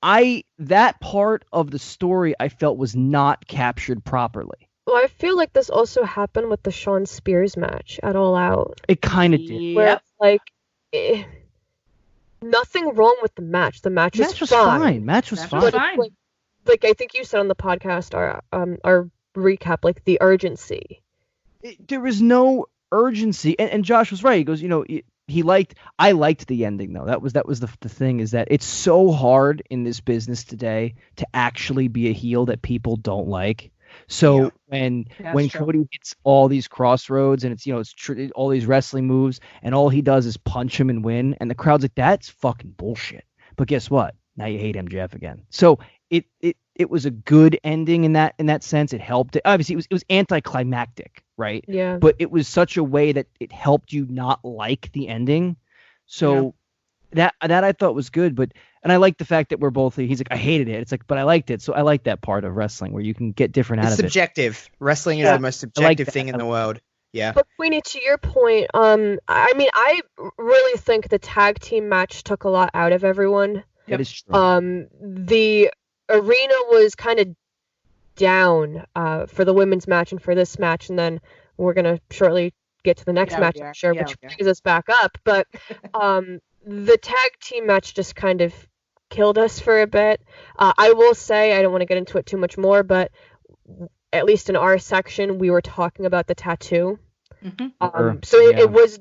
that part of the story I felt was not captured properly. Well, I feel like this also happened with the Shawn Spears match at All Out. It kind of did. Where nothing wrong with the match. The match was fine. Match was fine. Like I think you said on the podcast, our recap, like the urgency. There was no urgency, and Josh was right. He goes, I liked the ending though. That was the thing, is that it's so hard in this business today to actually be a heel that people don't like. So when Cody hits all these crossroads and it's all these wrestling moves and all he does is punch him and win, and the crowd's like, that's fucking bullshit. But guess what? Now you hate MJF again. So it was a good ending in that sense. It helped. Obviously, it was anticlimactic, right? Yeah. But it was such a way that it helped you not like the ending. So that I thought was good. And I like the fact that we're both. He's like, I hated it. It's like, but I liked it. So I like that part of wrestling where you can get different out of it. It's subjective. Wrestling is the most subjective thing in the world. Yeah. But Queenie, to your point, I really think the tag team match took a lot out of everyone. That is true. The arena was kind of down for the women's match and for this match, and then we're gonna shortly get to the next match, I'm sure, which brings us back up. But the tag team match just kind of killed us for a bit. I will say, I don't want to get into it too much more, but at least in our section, we were talking about the tattoo. So it was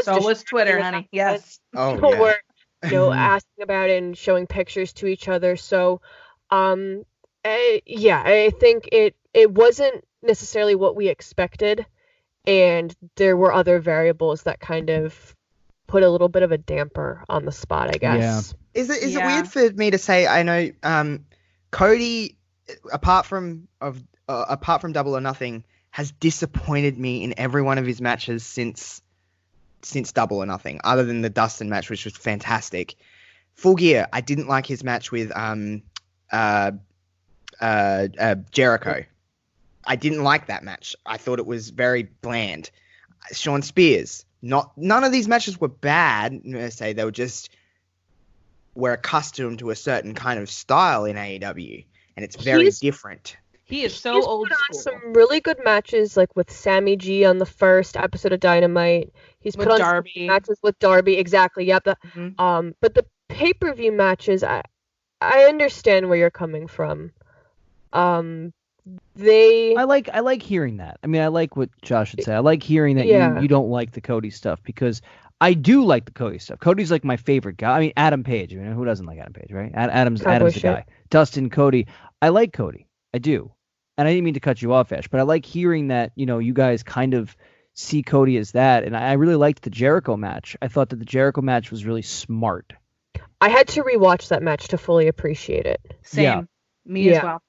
So was Twitter, honey. Yes. Oh, people yeah. were asking about it and showing pictures to each other. So I think it wasn't necessarily what we expected, and there were other variables that kind of put a little bit of a damper on the spot, I guess. Is it weird for me to say? I know Cody, apart from Double or Nothing, has disappointed me in every one of his matches since Double or Nothing, other than the Dustin match, which was fantastic. Full Gear, I didn't like his match with Jericho. I didn't like that match. I thought it was very bland. Sean Spears, none of these matches were bad. I say they were just we're accustomed to a certain kind of style in AEW, and it's very different. He is so He's old put on school. some really good matches, like with Sammy G on the first episode of Dynamite. He's With put on Darby. some matches with Darby, exactly. Yep. Mhm. But the pay-per-view matches, I understand where you're coming from. I like hearing that. I mean, I like what Josh would say. I like hearing that you don't like the Cody stuff, because I do like the Cody stuff. Cody's like my favorite guy. I mean, Adam Page. You know, who doesn't like Adam Page, right? Adam's the guy. Dustin, Cody. I like Cody. I do. And I didn't mean to cut you off, Ash, but I like hearing that, you guys kind of see Cody as that. And I really liked the Jericho match. I thought that the Jericho match was really smart. I had to rewatch that match to fully appreciate it. Same. Yeah. Me as well.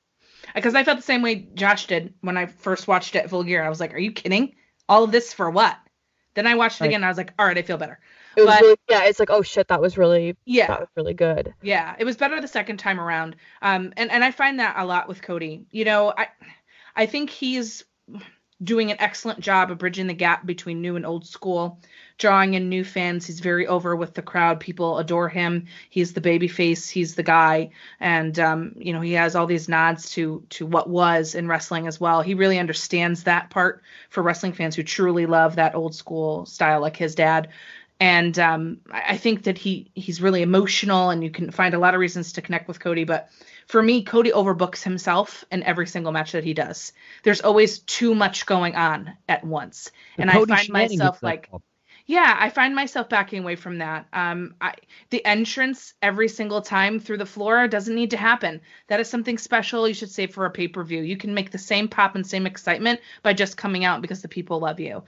Because I felt the same way Josh did when I first watched it at Full Gear. I was like, are you kidding? All of this for what? Then I watched it again and I was like, all right, I feel better. It was really, it's like, oh shit, that was really good. Yeah, it was better the second time around. And I find that a lot with Cody. I think he's doing an excellent job of bridging the gap between new and old school, drawing in new fans. He's very over with the crowd. People adore him. He's the baby face. He's the guy. And, he has all these nods to what was in wrestling as well. He really understands that part for wrestling fans who truly love that old school style like his dad. And I think that he's really emotional, and you can find a lot of reasons to connect with Cody. But for me, Cody overbooks himself in every single match that he does. There's always too much going on at once. And I find myself like, I find myself backing away from that. The entrance every single time through the floor doesn't need to happen. That is something special you should save for a pay-per-view. You can make the same pop and same excitement by just coming out because the people love you.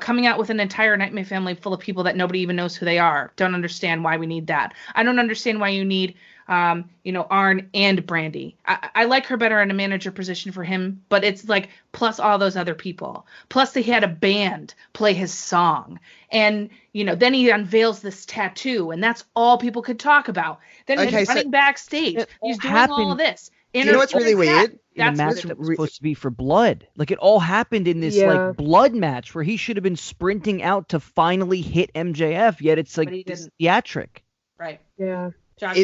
Coming out with an entire Nightmare family full of people that nobody even knows who they are. Don't understand why we need that. I don't understand why you need Arn and Brandy. I like her better in a manager position for him, but it's like plus all those other people. Plus they had a band play his song. And, then he unveils this tattoo, and that's all people could talk about. Then he's running backstage. He's doing all this. You know what's really weird? That's the match that was supposed to be for blood. Like, it all happened in this like blood match where he should have been sprinting out to finally hit MJF, yet it's like this theatric. Right. Yeah. Josh,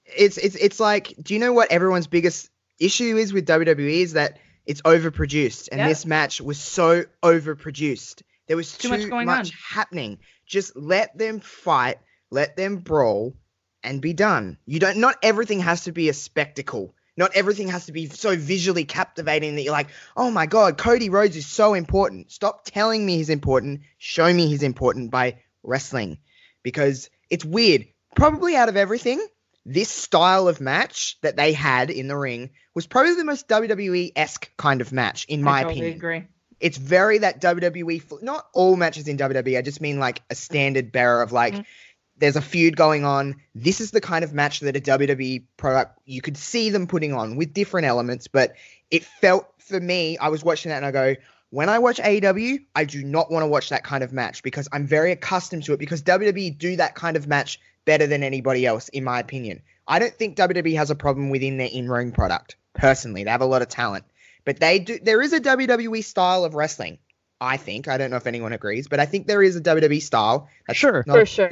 it's like, do you know what everyone's biggest issue is with WWE is that it's overproduced, and this match was so overproduced. There was too much happening. Just let them fight, let them brawl, and be done. Not everything has to be a spectacle. Not everything has to be so visually captivating that you're like, oh my God, Cody Rhodes is so important. Stop telling me he's important. Show me he's important by wrestling. Because it's weird. Probably out of everything, this style of match that they had in the ring was probably the most WWE-esque kind of match, in my opinion. I agree. It's very that WWE, not all matches in WWE, I just mean like a standard bearer of like, there's a feud going on. This is the kind of match that a WWE product, you could see them putting on with different elements, but it felt, for me, I was watching that and I go, when I watch AEW, I do not want to watch that kind of match because I'm very accustomed to it, because WWE do that kind of match better than anybody else, in my opinion. I don't think WWE has a problem within their in-ring product. Personally, they have a lot of talent, but they do. There is a WWE style of wrestling, I think. I don't know if anyone agrees, but I think there is a WWE style. For sure,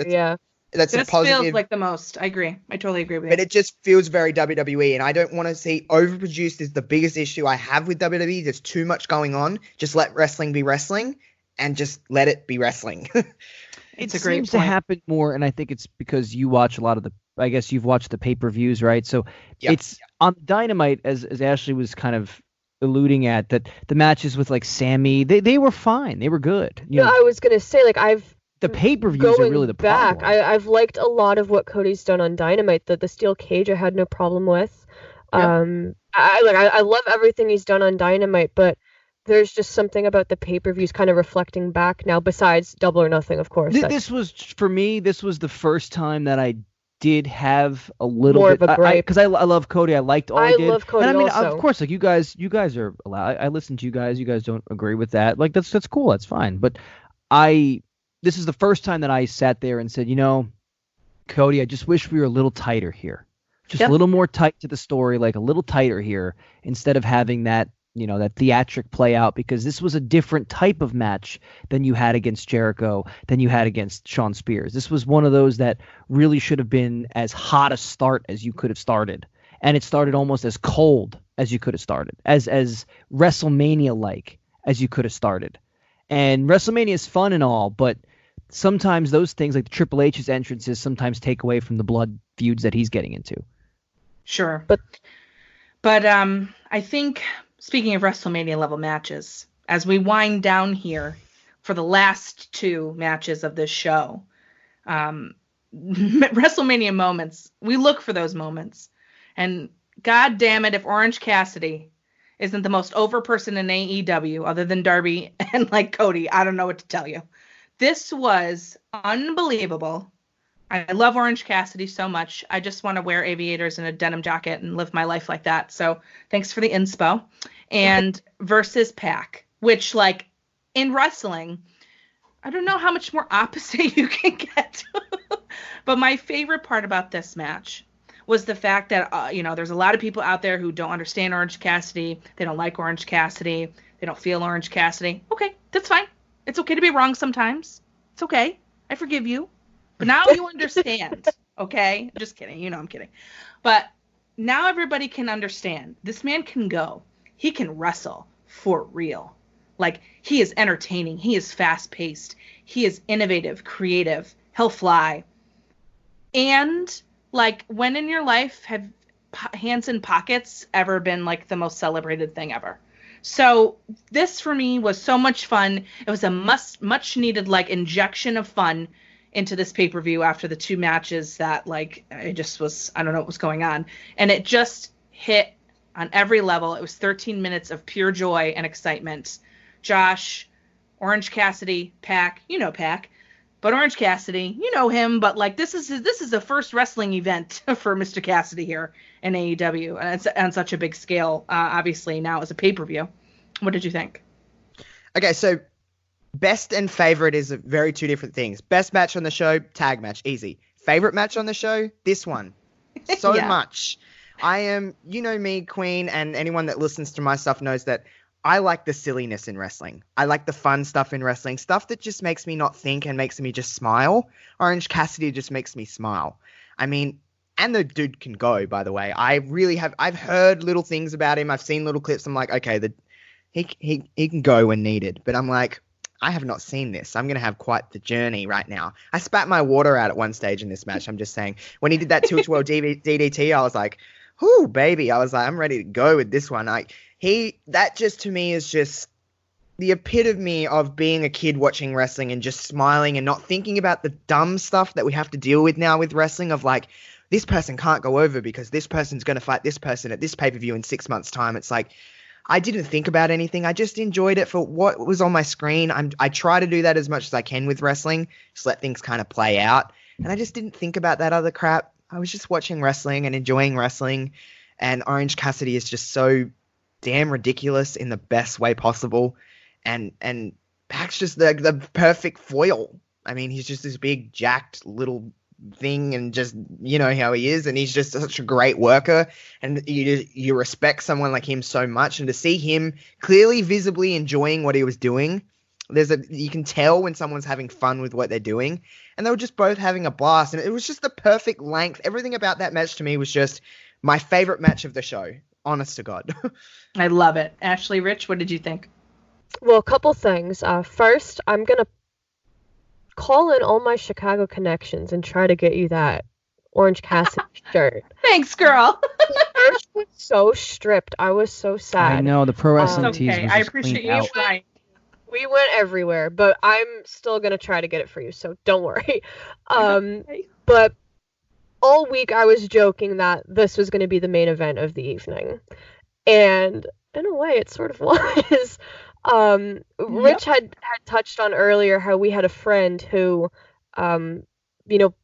yeah. That's this a positive. Feels like the most. I agree. I totally agree with you. But it just feels very WWE, and I don't want to see overproduced is the biggest issue I have with WWE. There's too much going on. Just let wrestling be wrestling, and just let it be wrestling. It seems to happen more, and I think it's because you watch a lot of the I guess you've watched the pay-per-views, right? So Yep. it's on Dynamite, as Ashley was kind of alluding at, that the matches with like Sammy, they were fine. They were good. You No, know, I was gonna say, like, the pay-per-views are going really the back, problem. I've liked a lot of what Cody's done on Dynamite. The steel cage I had no problem with. I love everything he's done on Dynamite, but there's just something about the pay-per-views kind of reflecting back now, besides Double or Nothing, of course. This was, for me, this was the first time that I did have a little More bit, of a gripe. because I love Cody. I liked all he did. love Cody and I mean, also. of course, like you guys are allowed. I listen to you guys. You guys don't agree with that. Like that's cool. That's fine. But this is the first time that I sat there and said, Cody, I just wish we were a little tighter here. Just a little more tight to the story, like a little tighter here, instead of having that, that theatric play out, because this was a different type of match than you had against Jericho, than you had against Shawn Spears. This was one of those that really should have been as hot a start as you could have started. And it started almost as cold as you could have started, as WrestleMania-like as you could have started. And WrestleMania is fun and all, but sometimes those things, like Triple H's entrances, sometimes take away from the blood feuds that he's getting into. Sure. But I think, speaking of WrestleMania level matches, as we wind down here for the last two matches of this show, WrestleMania moments, we look for those moments. And God damn it, if Orange Cassidy isn't the most over person in AEW, other than Darby and like Cody, I don't know what to tell you. This was unbelievable. I love Orange Cassidy so much. I just want to wear aviators and a denim jacket and live my life like that. So thanks for the inspo. And versus Pac, which, like, in wrestling, I don't know how much more opposite you can get. But my favorite part about this match was the fact that, there's a lot of people out there who don't understand Orange Cassidy. They don't like Orange Cassidy. They don't feel Orange Cassidy. Okay, that's fine. It's okay to be wrong sometimes. It's okay. I forgive you. But now you understand, okay? Just kidding. I'm kidding. But now everybody can understand. This man can go. He can wrestle for real. Like, he is entertaining. He is fast-paced. He is innovative, creative. He'll fly. And, like, when in your life have hands in pockets ever been, like, the most celebrated thing ever? So this, for me, was so much fun. It was a much-needed, like, injection of fun into this pay-per-view after the two matches that, like, I don't know what was going on. And it just hit on every level. It was 13 minutes of pure joy and excitement. Josh, Orange Cassidy, Pac, Pac, but Orange Cassidy, him, but, like, this is the first wrestling event for Mr. Cassidy here in AEW, and it's on such a big scale, obviously now as a pay-per-view. What did you think? Okay, so best and favorite is very two different things. Best match on the show, tag match, easy. Favorite match on the show, this one. So much. I am, me, Queen, and anyone that listens to my stuff knows that I like the silliness in wrestling. I like the fun stuff in wrestling, stuff that just makes me not think and makes me just smile. Orange Cassidy just makes me smile. I mean, and the dude can go, by the way. I've heard little things about him. I've seen little clips. I'm like, okay, he can go when needed. But I'm like, I have not seen this. I'm going to have quite the journey right now. I spat my water out at one stage in this match. I'm just saying, when he did that 2-12 DDT, I was like, whoo, baby. I was like, I'm ready to go with this one. That just to me is just the epitome of being a kid watching wrestling and just smiling and not thinking about the dumb stuff that we have to deal with now with wrestling of like, this person can't go over because this person's going to fight this person at this pay-per-view in 6 months' time. It's like, I didn't think about anything. I just enjoyed it for what was on my screen. I try to do that as much as I can with wrestling, just let things kind of play out. And I just didn't think about that other crap. I was just watching wrestling and enjoying wrestling. And Orange Cassidy is just so damn ridiculous in the best way possible. And Pac's just the perfect foil. I mean, he's just this big, jacked little thing, and just, how he is, and he's just such a great worker, and you respect someone like him so much, and to see him clearly visibly enjoying what he was doing, you can tell when someone's having fun with what they're doing, and they were just both having a blast, and it was just the perfect length. Everything about that match to me was just my favorite match of the show, honest to God. I love it. Ashley Rich, what did you think? Well, a couple things. First, I'm gonna call in all my Chicago connections and try to get you that Orange Cassidy shirt. Thanks, girl. The merch was so stripped. I was so sad. I know the pro wrestling Um, tees Okay, was I just appreciate cleaned you out. trying. We went everywhere, but I'm still gonna try to get it for you, so don't worry. Okay. But all week I was joking that this was gonna be the main event of the evening, and in a way, it sort of was. Rich had touched on earlier how we had a friend who,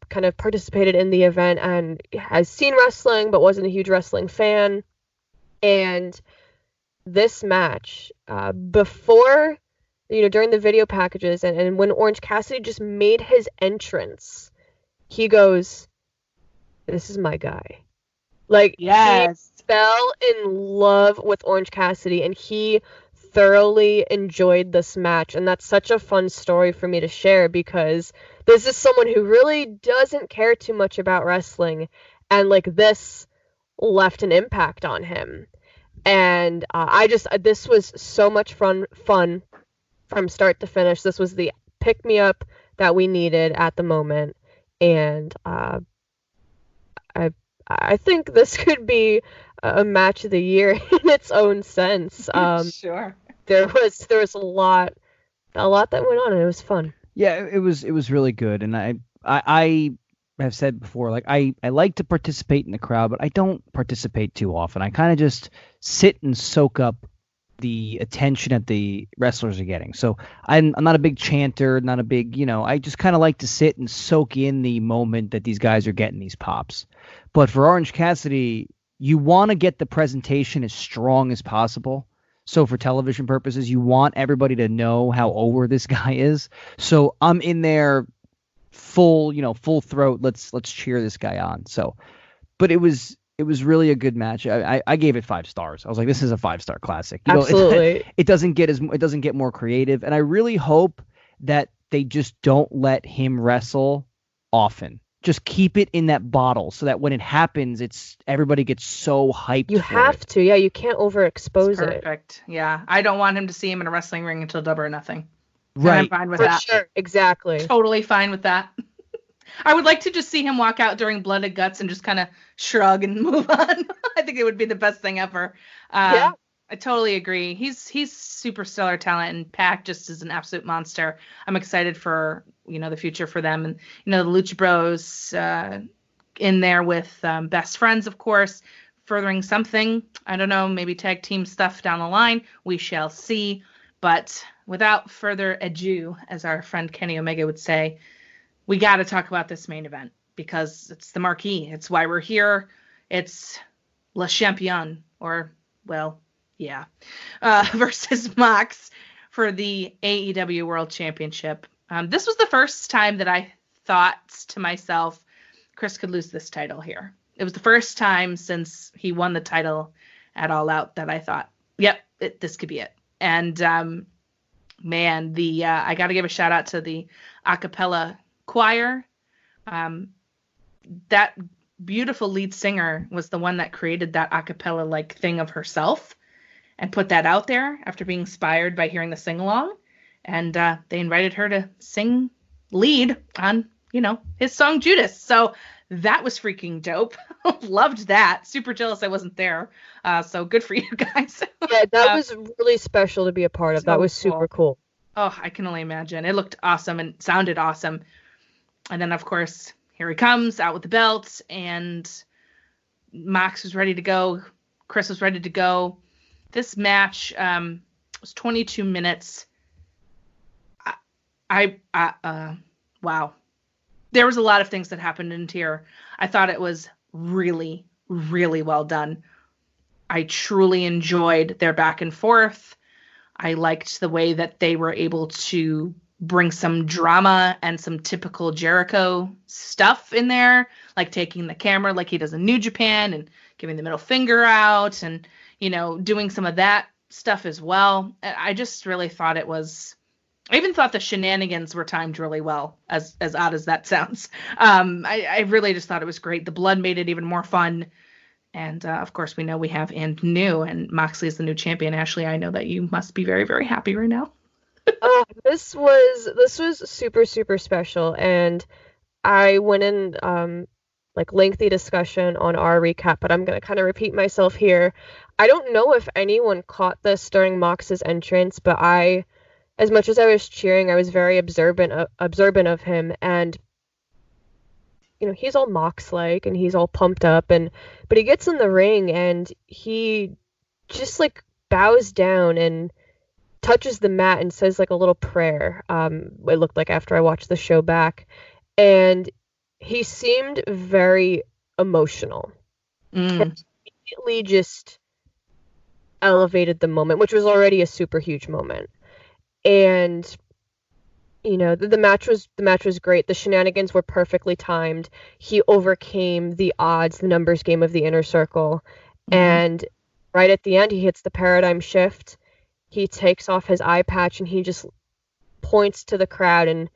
kind of participated in the event and has seen wrestling but wasn't a huge wrestling fan, and this match, before, during the video packages and when Orange Cassidy just made his entrance, he goes, "This is my guy." Like, Yes. he fell in love with Orange Cassidy and he thoroughly enjoyed this match. And that's such a fun story for me to share because this is someone who really doesn't care too much about wrestling. And like this left an impact on him. And this was so much fun from start to finish. This was the pick-me-up that we needed at the moment. And I think this could be a match of the year in its own sense. Sure. There was a lot that went on, and it was fun. Yeah, it was really good, and I have said before, like I like to participate in the crowd, but I don't participate too often. I kind of just sit and soak up the attention that the wrestlers are getting. So I'm not a big chanter, not a big, I just kind of like to sit and soak in the moment that these guys are getting these pops. But for Orange Cassidy, you want to get the presentation as strong as possible. So for television purposes, you want everybody to know how over this guy is. So I'm in there full throat. Let's cheer this guy on. So, but it was really a good match. I gave it 5 stars. I was like, this is a 5-star classic. Absolutely. It doesn't get more creative. And I really hope that they just don't let him wrestle often. Just keep it in that bottle so that when it happens, everybody gets so hyped. You have to. Yeah, you can't overexpose it. Perfect. Yeah. I don't want him to see him in a wrestling ring until Double or Nothing. Right. And I'm fine with For that. sure. Exactly. Totally fine with that. I would like to just see him walk out during Blood and Guts and just kind of shrug and move on. I think it would be the best thing ever. Yeah. I totally agree. He's super stellar talent, and Pac just is an absolute monster. I'm excited for the future for them, and the Lucha Bros in there with Best Friends, of course, furthering something. I don't know, maybe tag team stuff down the line. We shall see. But without further ado, as our friend Kenny Omega would say, we got to talk about this main event because it's the marquee. It's why we're here. It's Le Champion, or, well, yeah, versus Mox for the AEW World Championship. This was the first time that I thought to myself, Chris could lose this title here. It was the first time since he won the title at All Out that I thought, yep, this could be it. And man, I got to give a shout out to the a cappella choir. That beautiful lead singer was the one that created that a cappella like thing of herself and put that out there after being inspired by hearing the sing along. And they invited her to sing lead on, his song Judas. So that was freaking dope. Loved that. Super jealous I wasn't there. So good for you guys. Yeah, that was really special to be a part of. So That was super cool. Oh, I can only imagine. It looked awesome and sounded awesome. And then, of course, here he comes out with the belt, and Mox was ready to go. Chris was ready to go. This match was 22 minutes. Wow. There was a lot of things that happened in here. I thought it was really, really well done. I truly enjoyed their back and forth. I liked the way that they were able to bring some drama and some typical Jericho stuff in there, like taking the camera like he does in New Japan and giving the middle finger out and, doing some of that stuff as well. I just really thought I even thought the shenanigans were timed really well, as odd as that sounds. I really just thought it was great. The blood made it even more fun. And, of course, we know we have and new, and Moxley is the new champion. Ashley, I know that you must be very, very happy right now. This was super, super special. And I went in, like lengthy discussion on our recap, but I'm going to kind of repeat myself here. I don't know if anyone caught this during Mox's entrance, but as much as I was cheering, I was very observant of him, and he's all Mox-like and he's all pumped up, but he gets in the ring and he just like bows down and touches the mat and says like a little prayer. It looked like after I watched the show back, and he seemed very emotional. And immediately just elevated the moment, which was already a super huge moment. And the match was great. The shenanigans were perfectly timed. He overcame the odds, the numbers game of the Inner Circle, and right at the end, he hits the paradigm shift. He takes off his eye patch and he just points to the crowd and,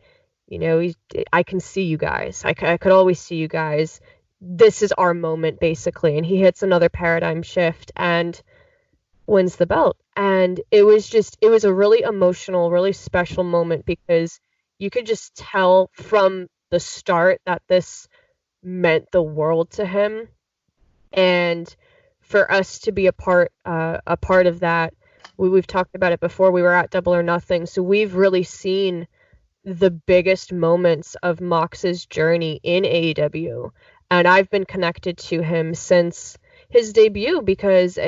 I can see you guys. I could always see you guys. This is our moment, basically. And he hits another paradigm shift and wins the belt. And it was a really emotional, really special moment, because you could just tell from the start that this meant the world to him. And for us to be a part of that, we've talked about it before. We were at Double or Nothing, so we've really seen the biggest moments of Mox's journey in AEW, and I've been connected to him since his debut, because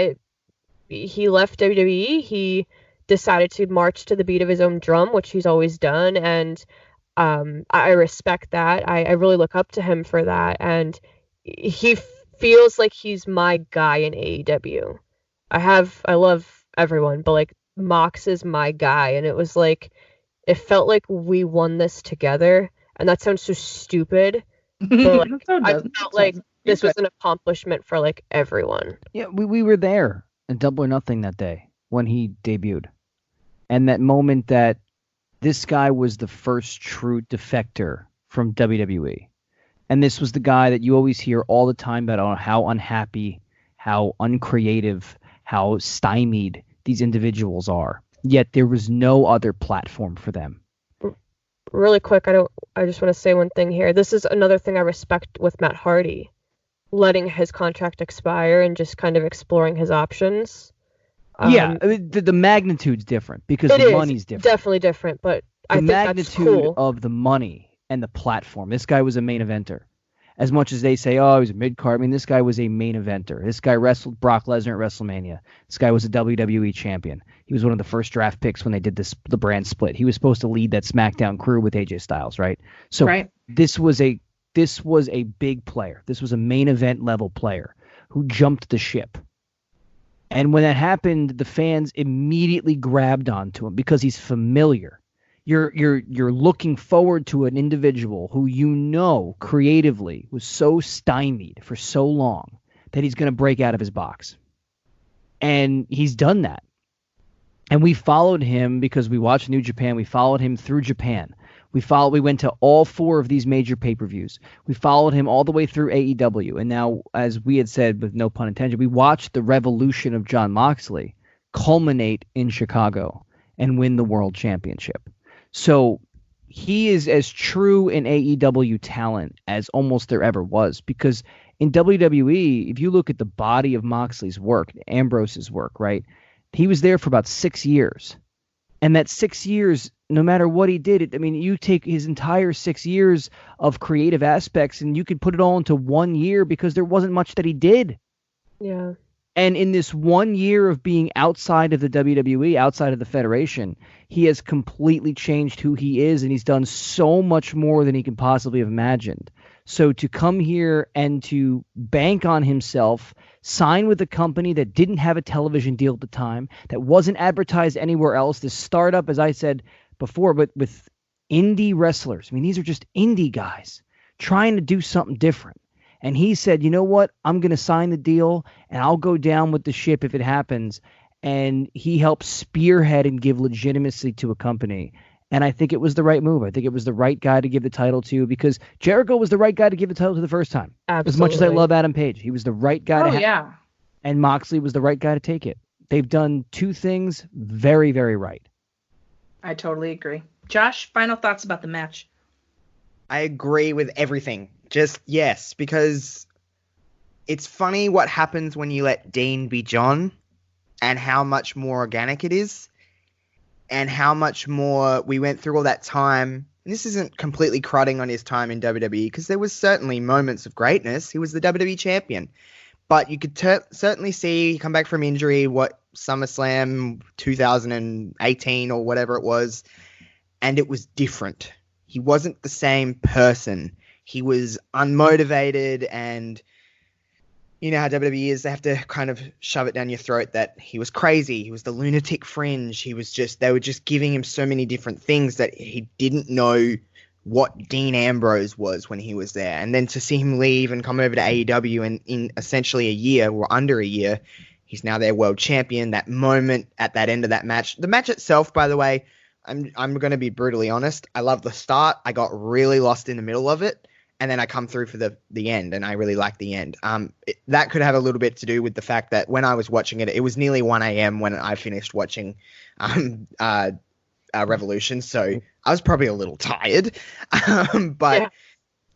he left WWE. He decided to march to the beat of his own drum, which he's always done, and I respect that. I really look up to him for that, and he feels like he's my guy in AEW. I love everyone, but like Mox is my guy, and it felt like we won this together, and that sounds so stupid, but like I felt like this was an accomplishment for like everyone. Yeah, we were there at Double or Nothing that day when he debuted, and that moment that this guy was the first true defector from WWE, and this was the guy that you always hear all the time about how unhappy, how uncreative, how stymied these individuals are. Yet there was no other platform for them. Really quick, I just want to say one thing here. This is another thing I respect with Matt Hardy, letting his contract expire and just kind of exploring his options. Yeah, I mean, the magnitude's different because the money's different. Definitely different, but I think that's cool. The magnitude of the money and the platform. This guy was a main eventer. As much as they say, oh, he was a mid-card, I mean, this guy was a main eventer. This guy wrestled Brock Lesnar at WrestleMania. This guy was a WWE champion. He was one of the first draft picks when they did the brand split. He was supposed to lead that SmackDown crew with AJ Styles, right? So This was a big player. This was a main event level player who jumped the ship. And when that happened, the fans immediately grabbed onto him because he's familiar. You're looking forward to an individual who creatively was so stymied for so long that he's going to break out of his box. And he's done that. And we followed him because we watched New Japan. We followed him through Japan. We went to all 4 of these major pay-per-views. We followed him all the way through AEW. And now, as we had said, with no pun intended, we watched the revolution of Jon Moxley culminate in Chicago and win the world championship. So he is as true in AEW talent as almost there ever was, because in WWE, if you look at the body of Moxley's work, Ambrose's work, right, he was there for about 6 years. And that 6 years, no matter what he did, you take his entire 6 years of creative aspects and you could put it all into 1 year because there wasn't much that he did. Yeah. And in this 1 year of being outside of the WWE, outside of the Federation, he has completely changed who he is, and he's done so much more than he can possibly have imagined. So to come here and to bank on himself, sign with a company that didn't have a television deal at the time, that wasn't advertised anywhere else, this startup, as I said before, but with indie wrestlers. These are just indie guys trying to do something different. And he said, you know what? I'm going to sign the deal and I'll go down with the ship if it happens. And he helped spearhead and give legitimacy to a company. And I think it was the right move. I think it was the right guy to give the title to, because Jericho was the right guy to give the title to the first time. Absolutely. As much as I love Adam Page, he was the right guy to have. Yeah. And Moxley was the right guy to take it. They've done 2 things very, very right. I totally agree. Josh, final thoughts about the match? I agree with everything. Just yes, because it's funny what happens when you let Dean be John and how much more organic it is and how much more we went through all that time. And this isn't completely crudding on his time in WWE because there was certainly moments of greatness. He was the WWE champion. But you could certainly see he come back from injury, SummerSlam 2018 or whatever it was, and it was different. He wasn't the same person. He was unmotivated, and you know how WWE is, they have to kind of shove it down your throat that he was crazy. He was the lunatic fringe. They were just giving him so many different things that he didn't know what Dean Ambrose was when he was there. And then to see him leave and come over to AEW and in essentially a year or under a year, he's now their world champion. That moment at that end of that match, the match itself, by the way, I'm going to be brutally honest. I love the start. I got really lost in the middle of it. And then I come through for the end, and I really like the end. That could have a little bit to do with the fact that when I was watching it, it was nearly 1 a.m. when I finished watching Revolution, so I was probably a little tired. But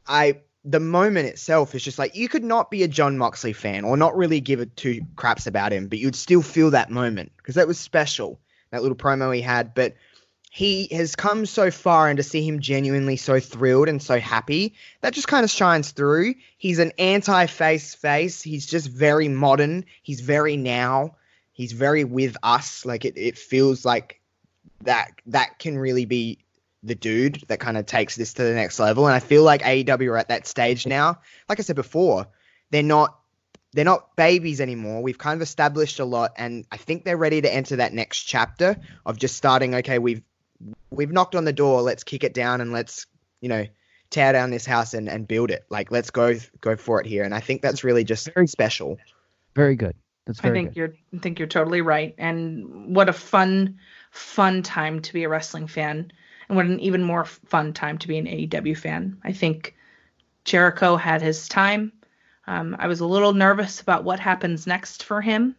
yeah. The moment itself is just like, you could not be a Jon Moxley fan or not really give a two craps about him, but you'd still feel that moment because that was special, that little promo he had. But he has come so far, and to see him genuinely so thrilled and so happy, that just kind of shines through. He's an anti-face. He's just very modern. He's very now. He's very with us. Like it feels like that can really be the dude that kind of takes this to the next level. And I feel like AEW are at that stage now. Like I said before, they're not babies anymore. We've kind of established a lot, and I think they're ready to enter that next chapter of just starting, okay, we've knocked on the door, let's kick it down and let's, tear down this house and build it. Like, let's go for it here. And I think that's really just very special. Very good. That's very good. I think you're totally right. And what a fun time to be a wrestling fan, and what an even more fun time to be an AEW fan. I think Jericho had his time. I was a little nervous about what happens next for him,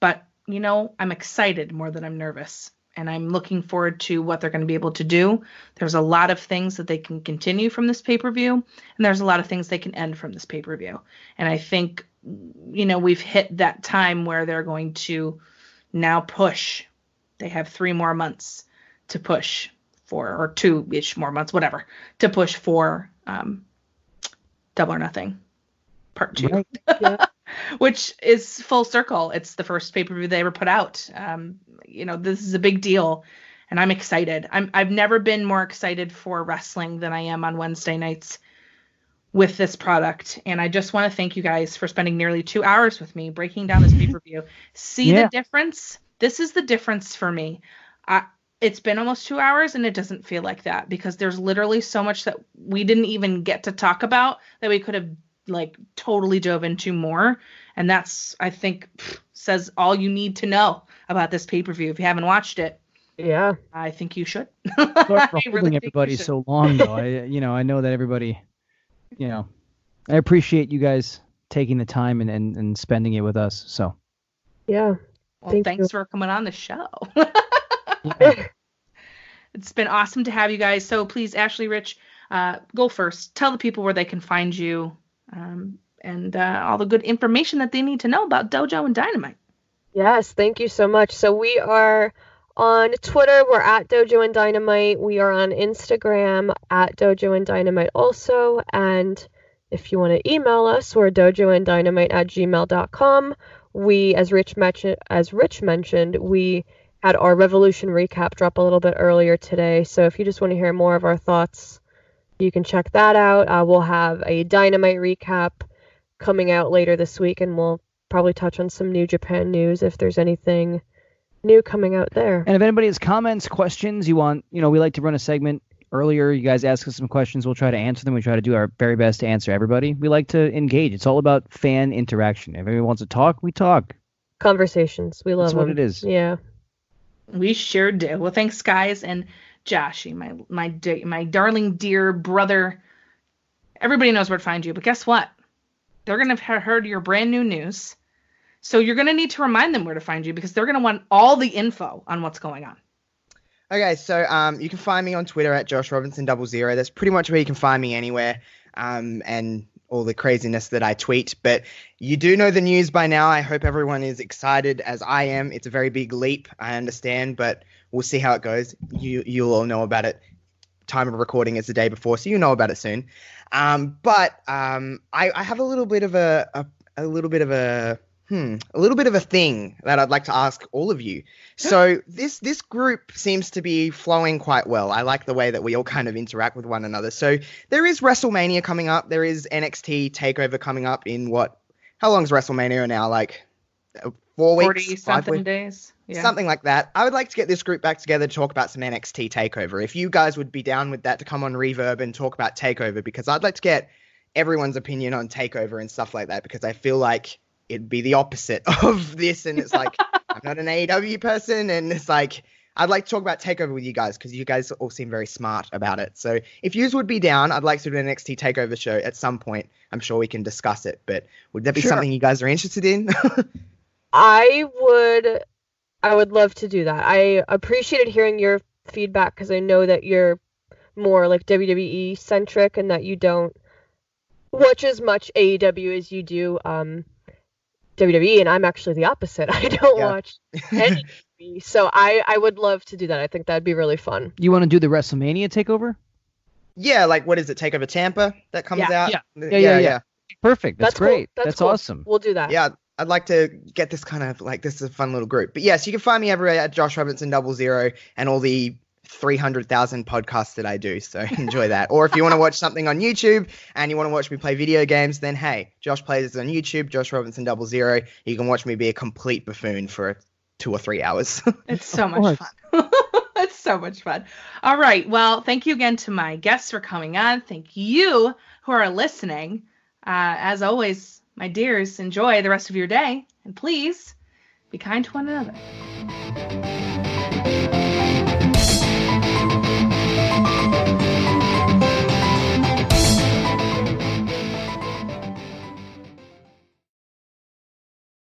but I'm excited more than I'm nervous. And I'm looking forward to what they're going to be able to do. There's a lot of things that they can continue from this pay-per-view, and there's a lot of things they can end from this pay-per-view. And I think, we've hit that time where they're going to now push. They have 3 more months to push for, or 2-ish more months, whatever, to push for Double or Nothing Part 2. Right. Yeah. Which is full circle. It's the first pay-per-view they ever put out. This is a big deal, and I'm excited. I've never been more excited for wrestling than I am on Wednesday nights with this product. And I just want to thank you guys for spending nearly 2 hours with me breaking down this pay-per-view. See the difference? This is the difference for me. It's been almost 2 hours, and it doesn't feel like that because there's literally so much that we didn't even get to talk about that we could have totally dove into more. And that's, I think, says all you need to know about this pay-per-view. If you haven't watched it, I think you should. Sorry for holding everybody so long, though. I know that everybody, I appreciate you guys taking the time and spending it with us. So, well, thanks for coming on the show. It's been awesome to have you guys. So please, Ashley Rich, go first. Tell the people where they can find you. And all the good information that they need to know about Dojo and Dynamite. Yes, thank you so much. So we are on Twitter, we're at Dojo and Dynamite. We are on Instagram at Dojo and Dynamite also. And if you want to email us, we're dojoanddynamite@gmail.com. We, as Rich mentioned, we had our Revolution recap drop a little bit earlier today. So if you just want to hear more of our thoughts, you can check that out. We'll have a Dynamite recap coming out later this week, and we'll probably touch on some New Japan news if there's anything new coming out there. And if anybody has comments, questions, you want, we like to run a segment earlier. You guys ask us some questions. We'll try to answer them. We try to do our very best to answer everybody. We like to engage. It's all about fan interaction. If anyone wants to talk, we talk. Conversations. We love them. That's what it is. Yeah. We sure do. Well, thanks, guys. And Joshy, my darling dear brother. Everybody knows where to find you, but guess what? They're going to have heard your brand new news. So you're going to need to remind them where to find you because they're going to want all the info on what's going on. Okay, so you can find me on Twitter at JoshRobinson00. That's pretty much where you can find me anywhere, and all the craziness that I tweet. But you do know the news by now. I hope everyone is excited as I am. It's a very big leap, I understand, but we'll see how it goes. You'll all know about it. Time of recording is the day before, so you know about it soon. But I have a little bit of a thing that I'd like to ask all of you. So this group seems to be flowing quite well. I like the way that we all kind of interact with one another. So there is WrestleMania coming up. There is NXT TakeOver coming up in how long's WrestleMania now? Like 4 weeks? 40 something days. Yeah. Something like that. I would like to get this group back together to talk about some NXT TakeOver. If you guys would be down with that, to come on Reverb and talk about TakeOver, because I'd like to get everyone's opinion on TakeOver and stuff like that, because I feel like it'd be the opposite of this, and it's like I'm not an AEW person, and it's like I'd like to talk about TakeOver with you guys, because you guys all seem very smart about it. So if yous would be down, I'd like to do an NXT TakeOver show at some point. I'm sure we can discuss it, but would that be something you guys are interested in? I would love to do that. I appreciated hearing your feedback, because I know that you're more like WWE centric and that you don't watch as much AEW as you do WWE, and I'm actually the opposite. I don't watch any WWE, so I would love to do that. I think that'd be really fun. You want to do the WrestleMania takeover? Yeah, like what is it, TakeOver Tampa that comes out? Yeah. Perfect. That's great. Cool. That's cool. awesome. We'll do that. Yeah, I'd like to get this kind of like, this is a fun little group. But yes, you can find me everywhere at JoshRobinson00 and all the 300,000 podcasts that I do. So enjoy that. Or if you want to watch something on YouTube and you want to watch me play video games, then hey, Josh plays on YouTube, JoshRobinson00. You can watch me be a complete buffoon for 2 or 3 hours. It's so much fun. It's so much fun. All right. Well, thank you again to my guests for coming on. Thank you who are listening. As always, my dears, enjoy the rest of your day. And please be kind to one another.